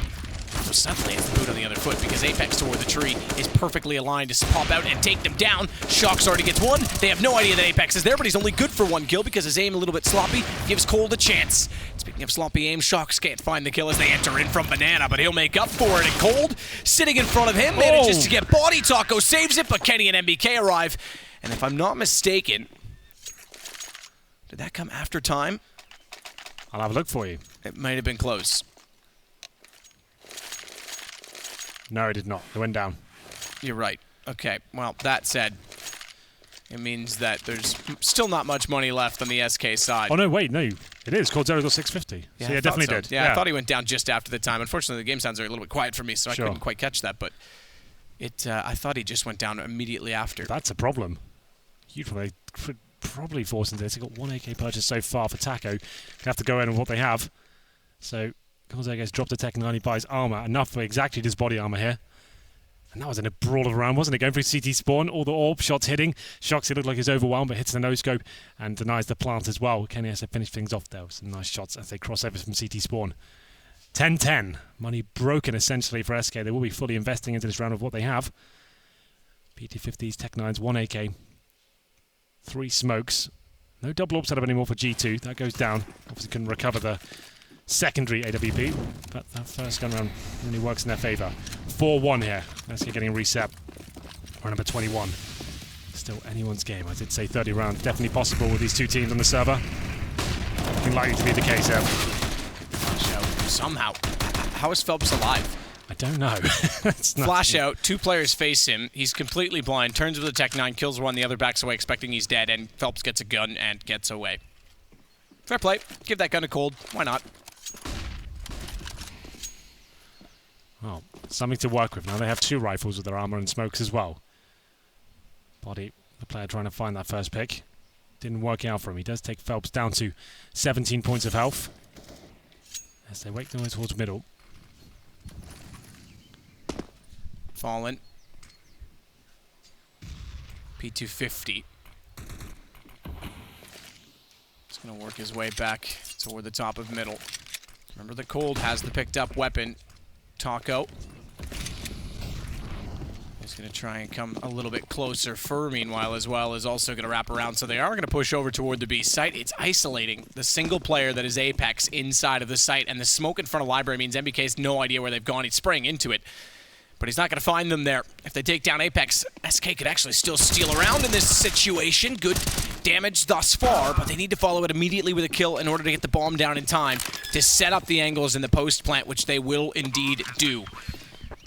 So suddenly it's the boot on the other foot because Apex toward the tree is perfectly aligned to pop out and take them down. Shox already gets one. They have no idea that Apex is there, but he's only good for one kill because his aim a little bit sloppy gives Cold a chance. Speaking of sloppy aim, Shox can't find the kill as they enter in from Banana, but he'll make up for it. And Cold, sitting in front of him, manages to get body. Taco saves it, but Kenny and MBK arrive. And if I'm not mistaken, did that come after time? I'll have a look for you. It might have been close. No, it did not. It went down. You're right. Okay, well, that said, it means that there's still not much money left on the SK side. Oh, no, wait, no. It is. Cold Zero got 650. Yeah, So, yeah, definitely so. did. Yeah, I thought he went down just after the time. Unfortunately, the game sounds a little bit quiet for me, so Sure. I couldn't quite catch that, but I thought he just went down immediately after. That's a problem. You'd probably force into this. They've got one AK purchase so far for Taco. They have to go in with what they have. So, Gonzaga gets dropped a Tech 9, he buys armor, enough for exactly his body armor here. And that was in a brawl of a round, wasn't it? Going through CT spawn, all the orb shots hitting. Shox, it looked like he's overwhelmed, but hits the no-scope and denies the plant as well. Kenny has to finish things off there with some nice shots as they cross over from CT spawn. 10-10. Money broken, essentially, for SK. They will be fully investing into this round of what they have. PT50s, Tech 9s, 1 AK. 3 smokes. No double orb setup anymore for G2. That goes down. Obviously couldn't recover the secondary AWP, but that first gun round really works in their favour. 4-1 here. Let's get getting reset. Round number 21. Still anyone's game. I did say 30 rounds. Definitely possible with these two teams on the server. Looking likely to be the case here. Flash out somehow. How is Phelps alive? I don't know. Flash out, 2 players face him. He's completely blind, turns with a Tech 9, kills one, the other backs away expecting he's dead, and Phelps gets a gun and gets away. Fair play. Give that gun to Cold. Why not? Well, something to work with. Now they have 2 rifles with their armor and smokes as well. Body, the player trying to find that first pick. Didn't work out for him. He does take Phelps down to 17 points of health. As they wake their way towards middle. Fallen. P250. He's going to work his way back toward the top of middle. Remember, the Cold has the picked up weapon. Taco. He's going to try and come a little bit closer. Fur, meanwhile, as well, is also going to wrap around. So they are going to push over toward the B site. It's isolating the single player that is Apex inside of the site. And the smoke in front of Library means MBK has no idea where they've gone. He's spraying into it. But he's not going to find them there. If they take down Apex, SK could actually still steal around in this situation. Good damage thus far, but they need to follow it immediately with a kill in order to get the bomb down in time to set up the angles in the post plant, which they will indeed do.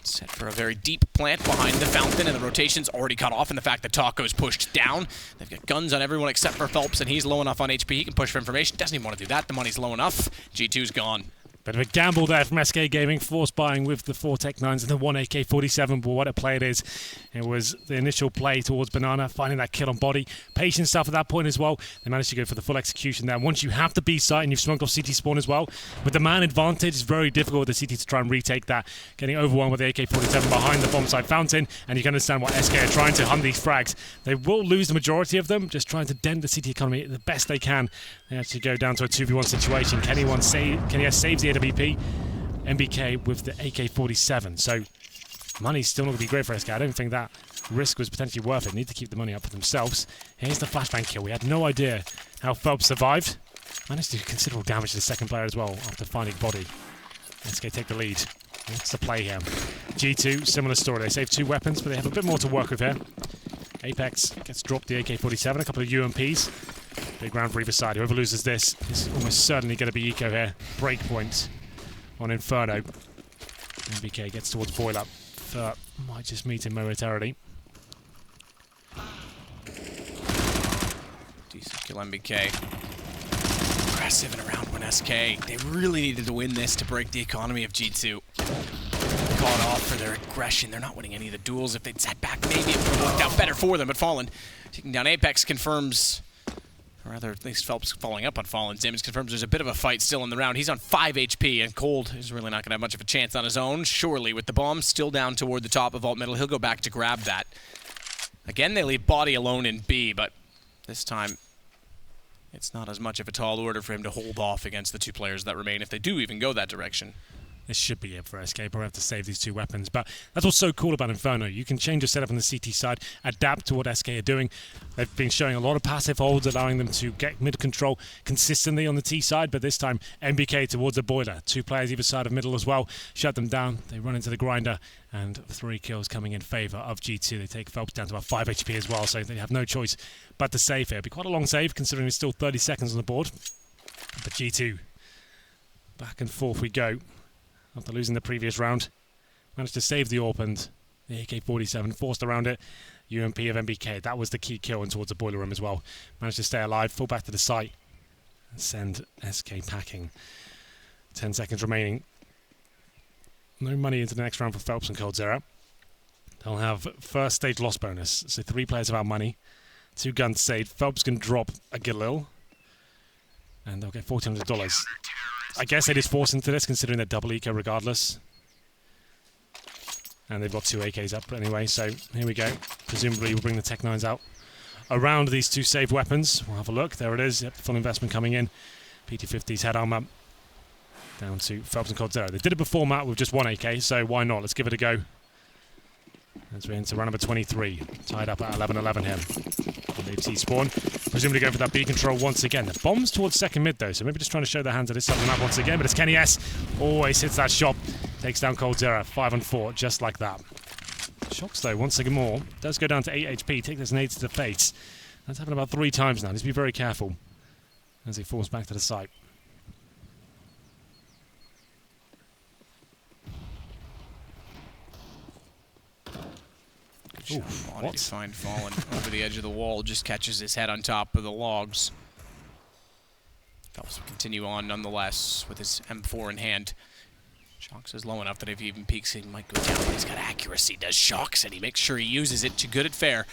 Set for a very deep plant behind the fountain, and the rotation's already cut off, and the fact that Taco's pushed down. They've got guns on everyone except for Phelps, and he's low enough on HP. He can push for information. Doesn't even want to do that. The money's low enough. G2's gone. Bit of a gamble there from SK Gaming, force buying with the 4 Tech 9s and the 1 AK-47, but what a play it is. It was the initial play towards Banana, finding that kill on body. Patient stuff at that point as well. They managed to go for the full execution there. Once you have the B site and you've smoked off CT spawn as well, with the man advantage, it's very difficult with the CT to try and retake that. Getting overwhelmed with the AK-47 behind the bomb site fountain, and you can understand why SK are trying to hunt these frags. They will lose the majority of them, just trying to dent the CT economy the best they can. They actually go down to a 2v1 situation. Kenny saves the AWP. MBK with the AK-47. So money's still not going to be great for SK. I don't think that risk was potentially worth it. Need to keep the money up for themselves. Here's the flashbang kill. We had no idea how Phelps survived. Managed to do considerable damage to the second player as well after finding body. SK take the lead. What's the play here? G2, similar story. They save 2 weapons, but they have a bit more to work with here. Apex gets dropped the AK-47, a couple of UMPs. Big round for either side. Whoever loses this is almost certainly going to be eco here. Breakpoint on Inferno. MBK gets towards Boiler. Might just meet him momentarily. Decent kill MBK. Aggressive and around one SK. They really needed to win this to break the economy of G2. Caught off for their aggression. They're not winning any of the duels. If they'd sat back, maybe it would have worked out better for them. But Fallen taking down Apex confirms, or rather at least Phelps following up on Fallen's damage confirms there's a bit of a fight still in the round. He's on 5 HP, and Cold is really not going to have much of a chance on his own. Surely with the bomb still down toward the top of Vault Middle, he'll go back to grab that. Again, they leave Body alone in B, but this time it's not as much of a tall order for him to hold off against the 2 players that remain if they do even go that direction. This should be it for SK. Probably have to save these 2 weapons. But that's what's so cool about Inferno. You can change your setup on the CT side, adapt to what SK are doing. They've been showing a lot of passive holds, allowing them to get mid control consistently on the T side. But this time, MBK towards the Boiler. 2 players either side of middle as well. Shut them down. They run into the grinder. And 3 kills coming in favour of G2. They take Phelps down to about 5 HP as well. So they have no choice but to save here. It'll be quite a long save, considering there's still 30 seconds on the board. But G2, back and forth we go. After losing the previous round, managed to save the AWP and the AK-47 forced around it. UMP of MBK, that was the key kill and towards the boiler room as well. Managed to stay alive, fall back to the site, and send SK packing. 10 seconds remaining. No money into the next round for Phelps and Cold Zero. They'll have first stage loss bonus, so 3 players without money, 2 guns saved. Phelps can drop a Galil, and they'll get $1,400. I guess they just force into this, considering they're double eco regardless. And they've got 2 AKs up anyway, so here we go. Presumably we'll bring the Tech 9s out around these 2 saved weapons. We'll have a look. There it is. Yep, full investment coming in. PT-50's head armor down to Phelps and Cold Zero. They did it before, Matt, with just 1 AK, so why not? Let's give it a go. As we're into round number 23. Tied up at 11-11 here. Leave T-spawn. Presumably going for that B control once again. The bomb's towards second mid though, so maybe just trying to show their hands at this side of the map once again, but it's Kenny S. Always hits that shot. Takes down Cold Zero. 5 on 4, just like that. Shocks though, once again more. Does go down to 8 HP. Take this nade to the face. That's happened about 3 times now. Just be very careful as he falls back to the site. Wanted to find Fallen over the edge of the wall, just catches his head on top of the logs. Phelps will continue on nonetheless with his M4 in hand. Shocks is low enough that if he even peeks, he might go down, but he's got accuracy, does Shocks, and he makes sure he uses it to good at fair.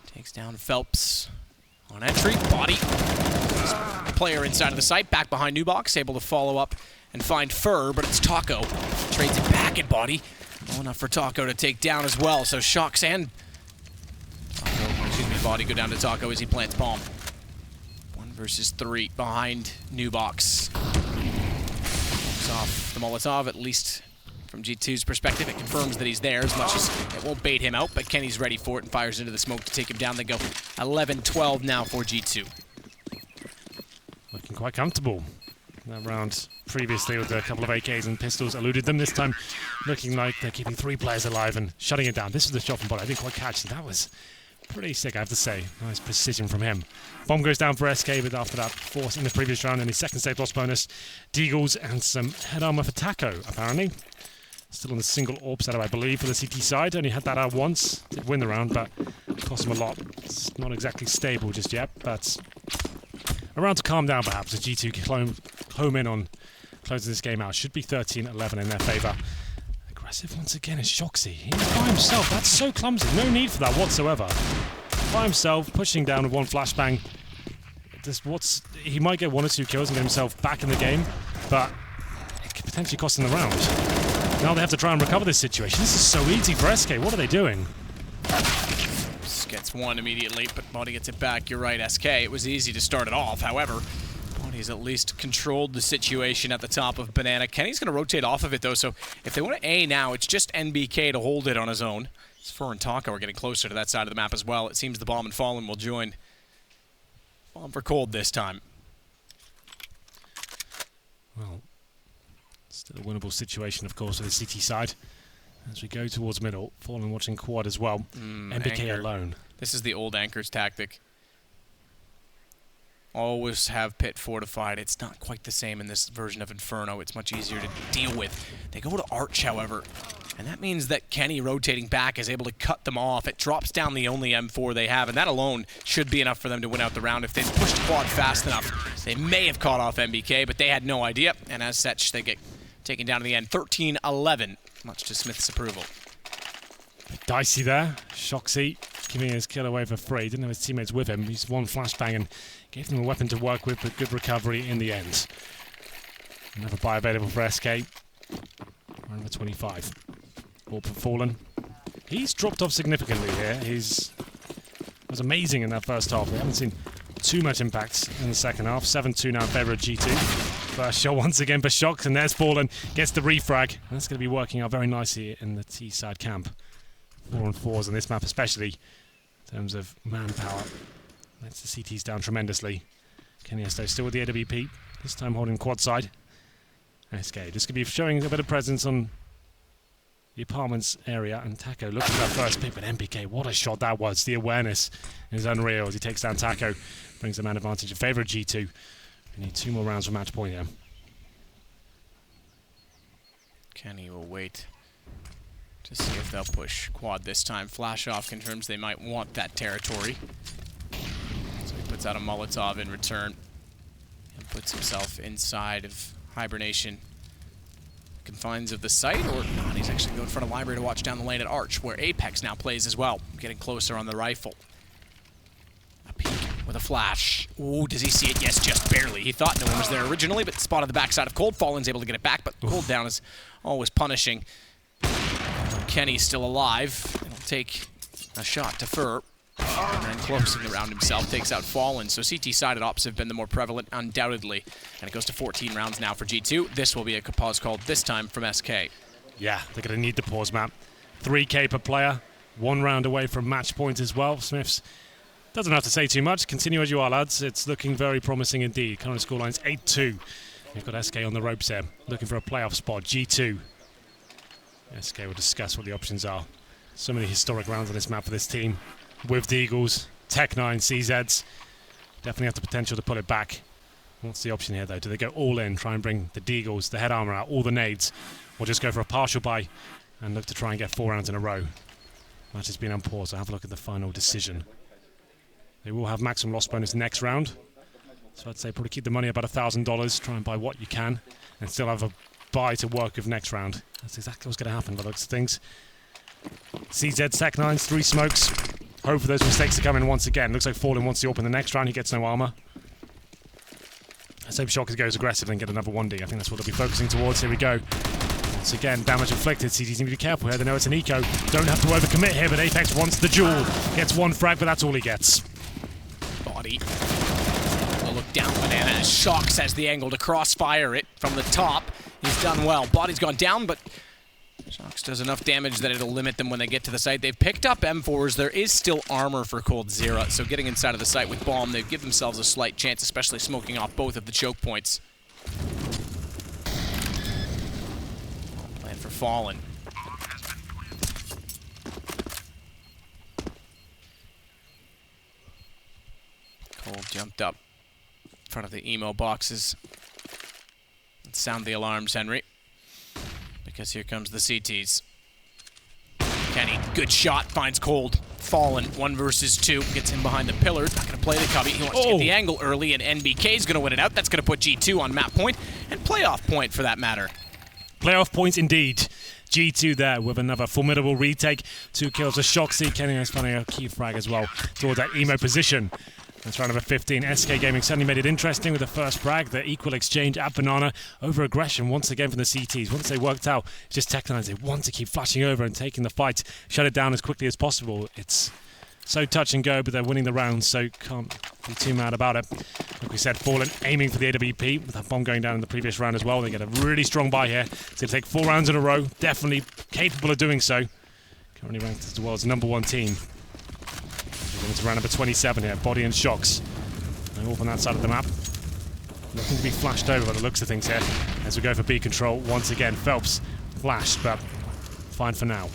Takes down Phelps on entry, body. Player inside of the site, back behind Nubox, able to follow up and find Fur, but it's Taco. Trades it back at body. Low enough for Taco to take down as well, so Shocks and Body go down to Taco as he plants bomb. 1 versus 3 behind Nubox. Knocks off the Molotov, at least from G2's perspective. It confirms that he's there as much as it won't bait him out, but Kenny's ready for it and fires into the smoke to take him down. They go 11-12 now for G2. Looking quite comfortable. That round previously with a couple of AKs and pistols eluded them. This time looking like they're keeping 3 players alive and shutting it down. This is the shot from Body. I didn't quite catch it. That was pretty sick, I have to say. Nice precision from him. Bomb goes down for SK, but after that, force in the previous round and his second save loss bonus. Deagles and some head armor for Taco, apparently. Still on the single AWP setup, I believe, for the CT side. Only had that out once. Did win the round, but cost him a lot. It's not exactly stable just yet, but a round to calm down, perhaps, as G2 home in on closing this game out. Should be 13-11 in their favour. Aggressive once again is Shoxy. He's by himself. That's so clumsy. No need for that whatsoever. By himself, pushing down with 1 flashbang. He might get 1 or 2 kills and get himself back in the game, but it could potentially cost him the round. Now they have to try and recover this situation. This is so easy for SK. What are they doing? Gets 1 immediately, but Body gets it back. You're right, SK. It was easy to start it off. However, Body's at least controlled the situation at the top of Banana. Kenny's going to rotate off of it, though, so if they want to A now, it's just NBK to hold it on his own. Fur and Taco are getting closer to that side of the map as well. It seems the Bomb and Fallen will join. Bomb for Cold this time. Well, still a winnable situation, of course, for the CT side. As we go towards middle, Fallen watching quad as well. MBK Anchor. alone. This is the old Anchor's tactic. Always have pit fortified. It's not quite the same in this version of Inferno. It's much easier to deal with. They go to Arch, however, and that means that Kenny rotating back is able to cut them off. It drops down the only M4 they have, and that alone should be enough for them to win out the round. If they pushed quad fast enough, they may have caught off MBK, but they had no idea, and as such, they get taken down in the end. 13-11, much to Smith's approval. Dicey there. Shoxy giving his kill away for free. Didn't have his teammates with him. He's one flashbang and gave them a weapon to work with, but good recovery in the end. Another buy available for SK. Round number 25. Ball for Fallen. He's dropped off significantly here. Was amazing in that first half. We haven't seen too much impact in the second half. 7-2 now in favour of G2. First shot once again for Shox, and there's Fallen. Gets the refrag. And that's going to be working out very nicely in the T-side camp. 4-on-4s on this map especially, in terms of manpower. Lets the CTs down tremendously. Kenny Esto still with the AWP, this time holding quad side. SK just going to be showing a bit of presence on the apartments area, and Taco looking at that first pick, but MBK, what a shot that was. The awareness is unreal as he takes down Taco, brings the man advantage in favour of G2. We need 2 more rounds for match point here. Kenny will wait to see if they'll push quad this time. Flash off confirms they might want that territory. So he puts out a Molotov in return and puts himself inside of hibernation. Confines of the site, or not. He's actually going in front of Library to watch down the lane at Arch, where Apex now plays as well. Getting closer on the rifle. A peek with a flash. Ooh, does he see it? Yes, just barely. He thought no one was there originally, but spotted the backside of Cold. Fallen's able to get it back, but Cold down is always punishing. Kenny's still alive. It'll take a shot to Fur. And then closing around himself, takes out Fallen. So CT sided ops have been the more prevalent, undoubtedly. And it goes to 14 rounds now for G2. This will be a pause called this time from SK. Yeah, they're going to need the pause map. 3K per player, 1 round away from match point as well. Smiths doesn't have to say too much. Continue as you are, lads. It's looking very promising indeed. Current scoreline's 8-2. You've got SK on the ropes here, looking for a playoff spot. G2. SK will discuss what the options are. So many historic rounds on this map for this team. With the Eagles, Tech9, CZs. Definitely have the potential to pull it back. What's the option here, though? Do they go all in, try and bring the Deagles, the head armor out, all the nades, or just go for a partial buy and look to try and get 4 rounds in a row? Match has been unpaused, so have a look at the final decision. They will have maximum loss bonus next round. So I'd say probably keep the money about $1,000, try and buy what you can, and still have a buy to work with next round. That's exactly what's going to happen by the looks of things. CZ, Tech9s, 3 smokes. Hope for those mistakes to come in once again. Looks like Fallen wants to open the next round. He gets no armor. Let's hope Shocker goes aggressive and get another 1D. I think that's what they'll be focusing towards. Here we go. Once again, damage inflicted. CTs need to be careful here. They know it's an eco. Don't have to overcommit here, but Apex wants the duel. Gets 1 frag, but that's all he gets. Body. A look down Banana as Shox has the angle to crossfire it from the top. He's done well. Body's gone down, but Shox does enough damage that it'll limit them when they get to the site. They've picked up M4s. There is still armor for Cold Zera, so getting inside of the site with Bomb, they give themselves a slight chance, especially smoking off both of the choke points. Plan for Fallen. Cold jumped up in front of the emo boxes. Let's sound the alarms, Henry. Because here comes the CTs. Kenny, good shot, finds Cold. Fallen, 1 versus 2, gets him behind the pillar. Not going to play the cubby. He wants to get the angle early, and NBK's going to win it out. That's going to put G2 on map point, and playoff point for that matter. Playoff points indeed. G2 there with another formidable retake. 2 kills for Shoxy. Kenny is finding a key frag as well towards that emo position. That's round number 15. SK Gaming certainly made it interesting with the first frag. The equal exchange at Banana. Over aggression once again from the CTs. Once they worked out, it's just Tech9s. They want to keep flashing over and taking the fight. Shut it down as quickly as possible. It's so touch and go, but they're winning the round, so can't be too mad about it. Like we said, Fallen aiming for the AWP with that bomb going down in the previous round as well. They get a really strong buy here. It's going to take 4 rounds in a row. Definitely capable of doing so. Currently ranked as the world's #1 team. We're going to round number 27 here, Body and Shocks. And off on that side of the map. Looking to be flashed over by the looks of things here. As we go for B control, once again, Phelps flashed, but fine for now.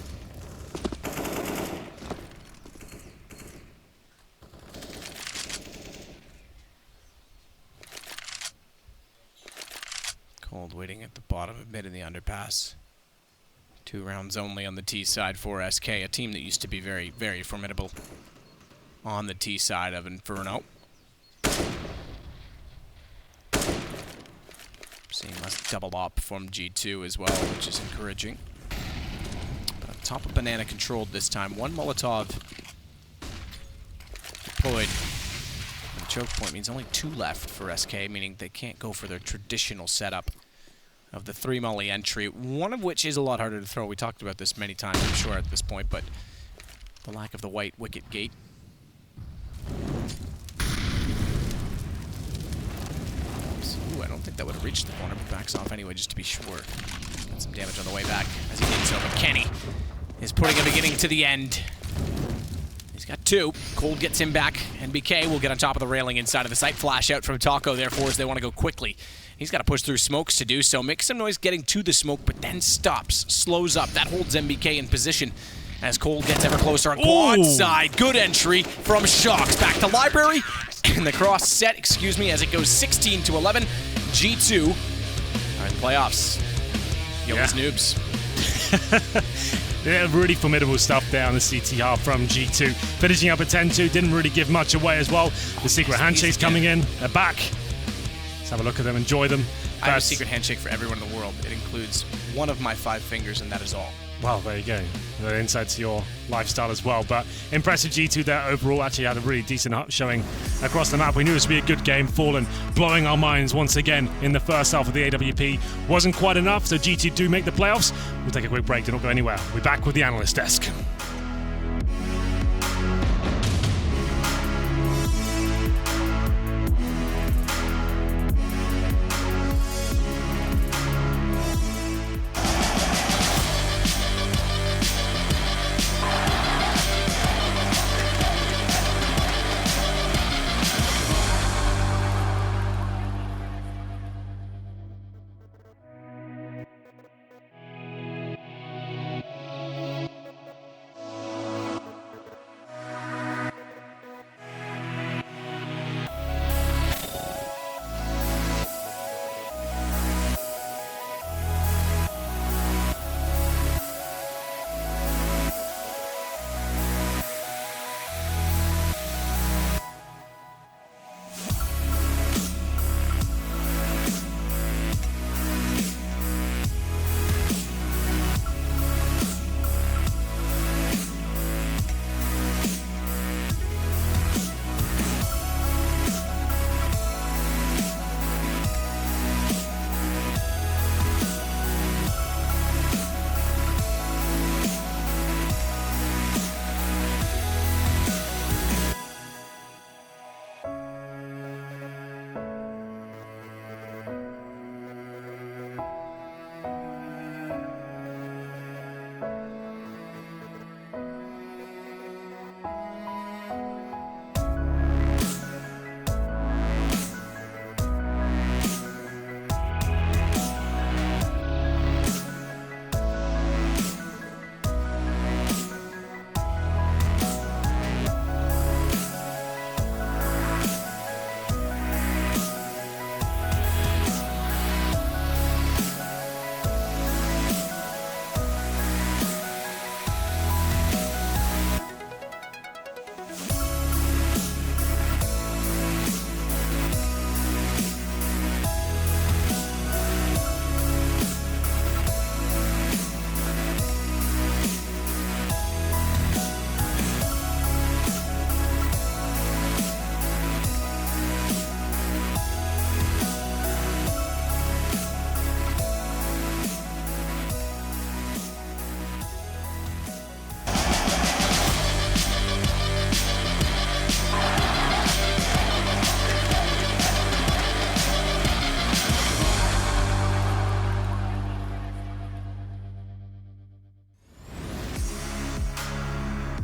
Cold waiting at the bottom of mid in the underpass. 2 rounds only on the T side for SK, a team that used to be very, very formidable on the T side of Inferno. Seeing less double op from G2 as well, which is encouraging. But on top of Banana controlled this time. 1 Molotov deployed. The choke point means only 2 left for SK, meaning they can't go for their traditional setup of the 3 molly entry, one of which is a lot harder to throw. We talked about this many times, I'm sure, at this point, but the lack of the white wicket gate. Ooh, I don't think that would have reached the corner, but backs off anyway, just to be sure. Got some damage on the way back as he did so, but Kenny is putting a beginning to the end. He's got 2. Cold gets him back. NBK will get on top of the railing inside of the site. Flash out from Taco, therefore, as they want to go quickly. He's got to push through smokes to do so. Makes some noise getting to the smoke, but then stops. Slows up. That holds MBK in position as Cold gets ever closer on quad side. Good entry from Shocks. Back to Library. And the cross set, as it goes 16-11. G2 are in the playoffs. Young's noobs. Yeah, really formidable stuff there on the CT half from G2. Finishing up at 10-2, didn't really give much away as well. The secret handshake's coming in. They're back. Let's have a look at them, enjoy them. I have a secret handshake for everyone in the world. It includes one of my 5 fingers, and that is all. Well, there you go. The insight to your lifestyle as well. But impressive G2 there overall. Actually had a really decent showing across the map. We knew this would be a good game. Fallen blowing our minds once again in the first half of the AWP. Wasn't quite enough, so G2 do make the playoffs. We'll take a quick break. Do not go anywhere. We'll be back with the analyst desk.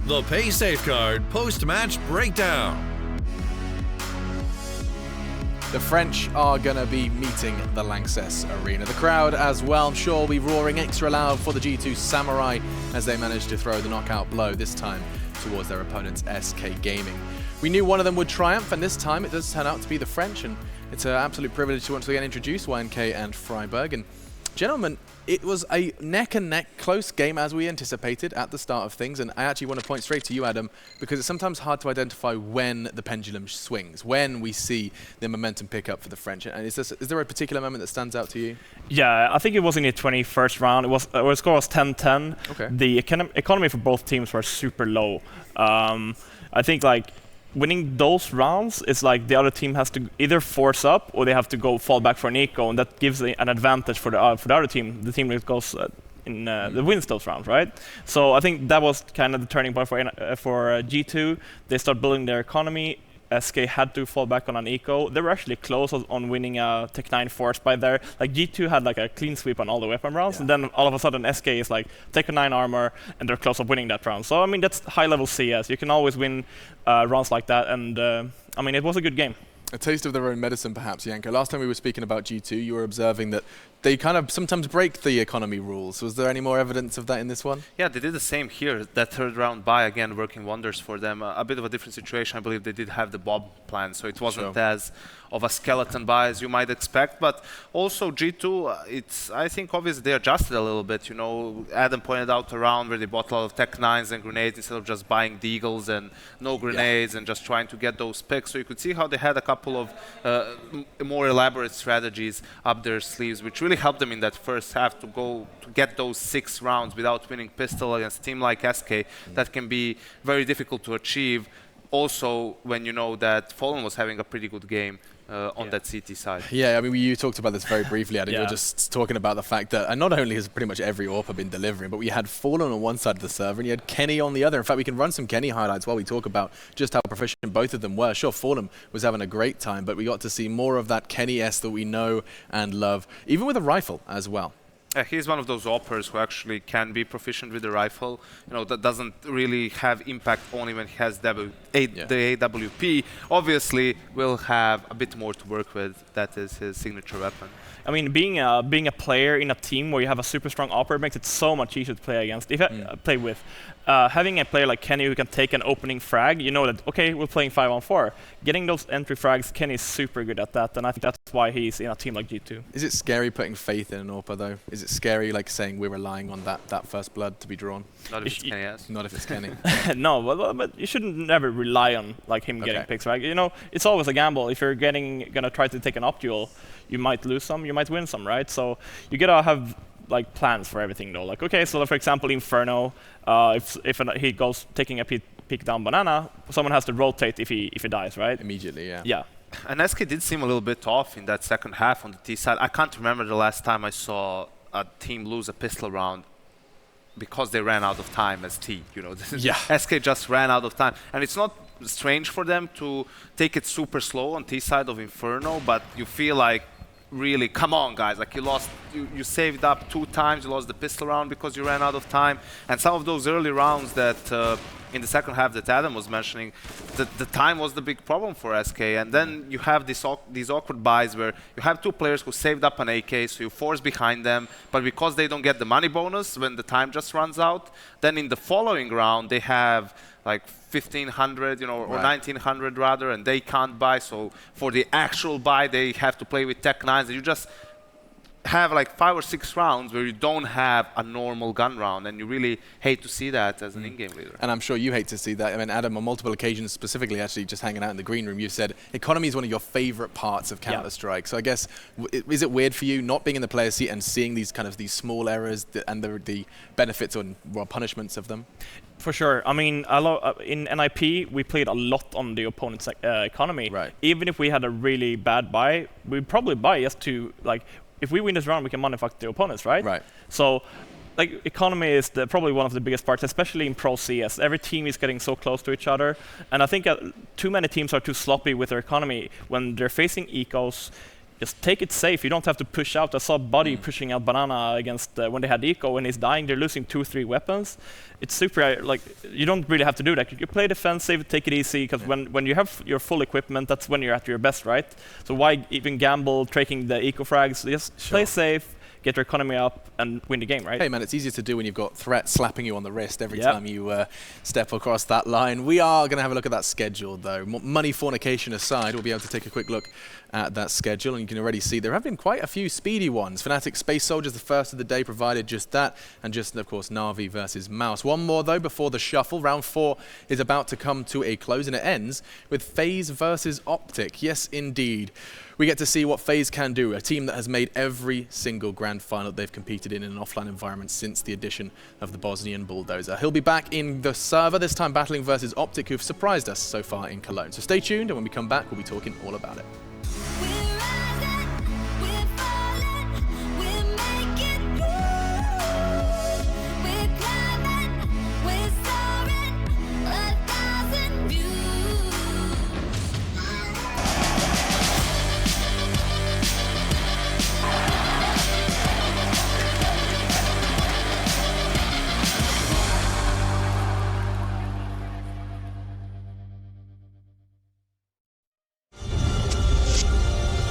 The Pay Safeguard post-match breakdown. The French are going to be meeting the Lanxess Arena. The crowd as well, I'm sure, will be roaring extra loud for the G2 Samurai as they manage to throw the knockout blow, this time towards their opponents, SK Gaming. We knew one of them would triumph, and this time it does turn out to be the French, and it's an absolute privilege to once again introduce YNK and Freiburg. And gentlemen, it was a neck-and-neck close game as we anticipated at the start of things, and I actually want to point straight to you, Adam, because it's sometimes hard to identify when the pendulum swings, when we see the momentum pick up for the French. And is there a particular moment that stands out to you? Yeah, I think it was in the 21st round. Our score was 10-10. Okay. The economy for both teams were super low. I think like winning those rounds is like the other team has to either force up or they have to fall back for an eco, and that gives an advantage for the other team, the team that goes that wins those rounds, right? So I think that was kind of the turning point for G2. They start building their economy. SK had to fall back on an eco. They were actually close on winning a Tech 9 force by there. Like G2 had like a clean sweep on all the weapon rounds, and then all of a sudden SK is like Tech 9 armor, and they're close of winning that round. So I mean that's high level CS. You can always win rounds like that, and I mean it was a good game. A taste of their own medicine, perhaps, Yanko. Last time we were speaking about G2, you were observing that they kind of sometimes break the economy rules. Was there any more evidence of that in this one? Yeah, they did the same here. That third round buy, again, working wonders for them. A bit of a different situation. I believe they did have the Bob plan, so it wasn't as of a skeleton buy as you might expect. But also G2, it's, I think, obviously they adjusted a little bit. You know, Adam pointed out a round where they bought a lot of Tech 9s and grenades instead of just buying Deagles and no grenades and just trying to get those picks. So you could see how they had a couple of more elaborate strategies up their sleeves, which really helped them in that first half to get those 6 rounds without winning pistol against a team like SK. That can be very difficult to achieve. Also, when you know that Fallen was having a pretty good game on that CT side. Yeah, I mean, you talked about this very briefly, Adam. You were just talking about the fact that and not only has pretty much every AWP been delivering, but we had Fallen on one side of the server and you had Kenny on the other. In fact, we can run some Kenny highlights while we talk about just how proficient both of them were. Sure, Fallen was having a great time, but we got to see more of that Kenny-S that we know and love, even with a rifle as well. He's one of those operators who actually can be proficient with the rifle. You know, that doesn't really have impact only when he has the AWP. Obviously, will have a bit more to work with. That is his signature weapon. I mean, being a player in a team where you have a super strong operator makes it so much easier to play against. Play with. Having a player like Kenny who can take an opening frag, you know that, okay, we're playing 5-on-4. Getting those entry frags, Kenny is super good at that, and I think that's why he's in a team like G2. Is it scary putting faith in an AWPer, though? Is it scary, like, saying we're relying on that first blood to be drawn? Not if it's Kenny-S. Not if it's Kenny. No, but you shouldn't never rely on like him getting picks, right? You know, it's always a gamble. If you're gonna try to take an op duel, you might lose some, you might win some, right? So you gotta have like plans for everything though. Like, okay, so for example, Inferno, if he goes taking a peek down banana, someone has to rotate if he dies, right? Immediately, yeah. Yeah. And SK did seem a little bit off in that second half on the T side. I can't remember the last time I saw a team lose a pistol round because they ran out of time as T. You know, SK just ran out of time, and it's not strange for them to take it super slow on T side of Inferno, but you feel like, really, come on, guys! Like you saved up 2 times, you lost the pistol round because you ran out of time, and some of those early rounds that in the second half that Adam was mentioning, the time was the big problem for SK, and then you have these awkward buys where you have 2 players who saved up an AK, so you force behind them, but because they don't get the money bonus when the time just runs out, then in the following round they have like 1,500, you know, or 1,900 rather, and they can't buy. So for the actual buy, they have to play with Tech 9s. And you just have like 5 or 6 rounds where you don't have a normal gun round, and you really hate to see that as an in-game leader. And I'm sure you hate to see that. I mean, Adam, on multiple occasions, specifically actually just hanging out in the green room, you've said economy is one of your favorite parts of Counter-Strike. So I guess, is it weird for you not being in the player seat and seeing these kind of these small errors and the benefits or punishments of them? For sure. I mean, in NIP, we played a lot on the opponent's economy. Right. Even if we had a really bad buy, we'd probably buy just to, like, if we win this round, we can money fuck the opponents, right? Right. So, like, economy is probably one of the biggest parts, especially in Pro CS. Every team is getting so close to each other, and I think too many teams are too sloppy with their economy. When they're facing ecos, just take it safe. You don't have to push out. I saw Buddy pushing out Banana against when they had eco, and he's dying. They're losing 2-3 weapons. It's super, like, you don't really have to do that. You play defensive, take it easy, because when you have your full equipment, that's when you're at your best, right? So why even gamble taking the eco frags? Just play safe, get your economy up, and win the game, right? Hey man, it's easier to do when you've got Threat slapping you on the wrist every time you step across that line. We are going to have a look at that schedule though. Money fornication aside, we'll be able to take a quick look at that schedule, and you can already see there have been quite a few speedy ones. Fnatic Space Soldiers, the first of the day, provided just that, and just of course Na'Vi versus Mouse. One more though before the shuffle. Round 4 is about to come to a close, and it ends with FaZe versus Optic. Yes indeed. We get to see what FaZe can do, a team that has made every single grand final they've competed in an offline environment since the addition of the Bosnian Bulldozer. He'll be back in the server, this time battling versus Optic, who've surprised us so far in Cologne. So stay tuned, and when we come back, we'll be talking all about it.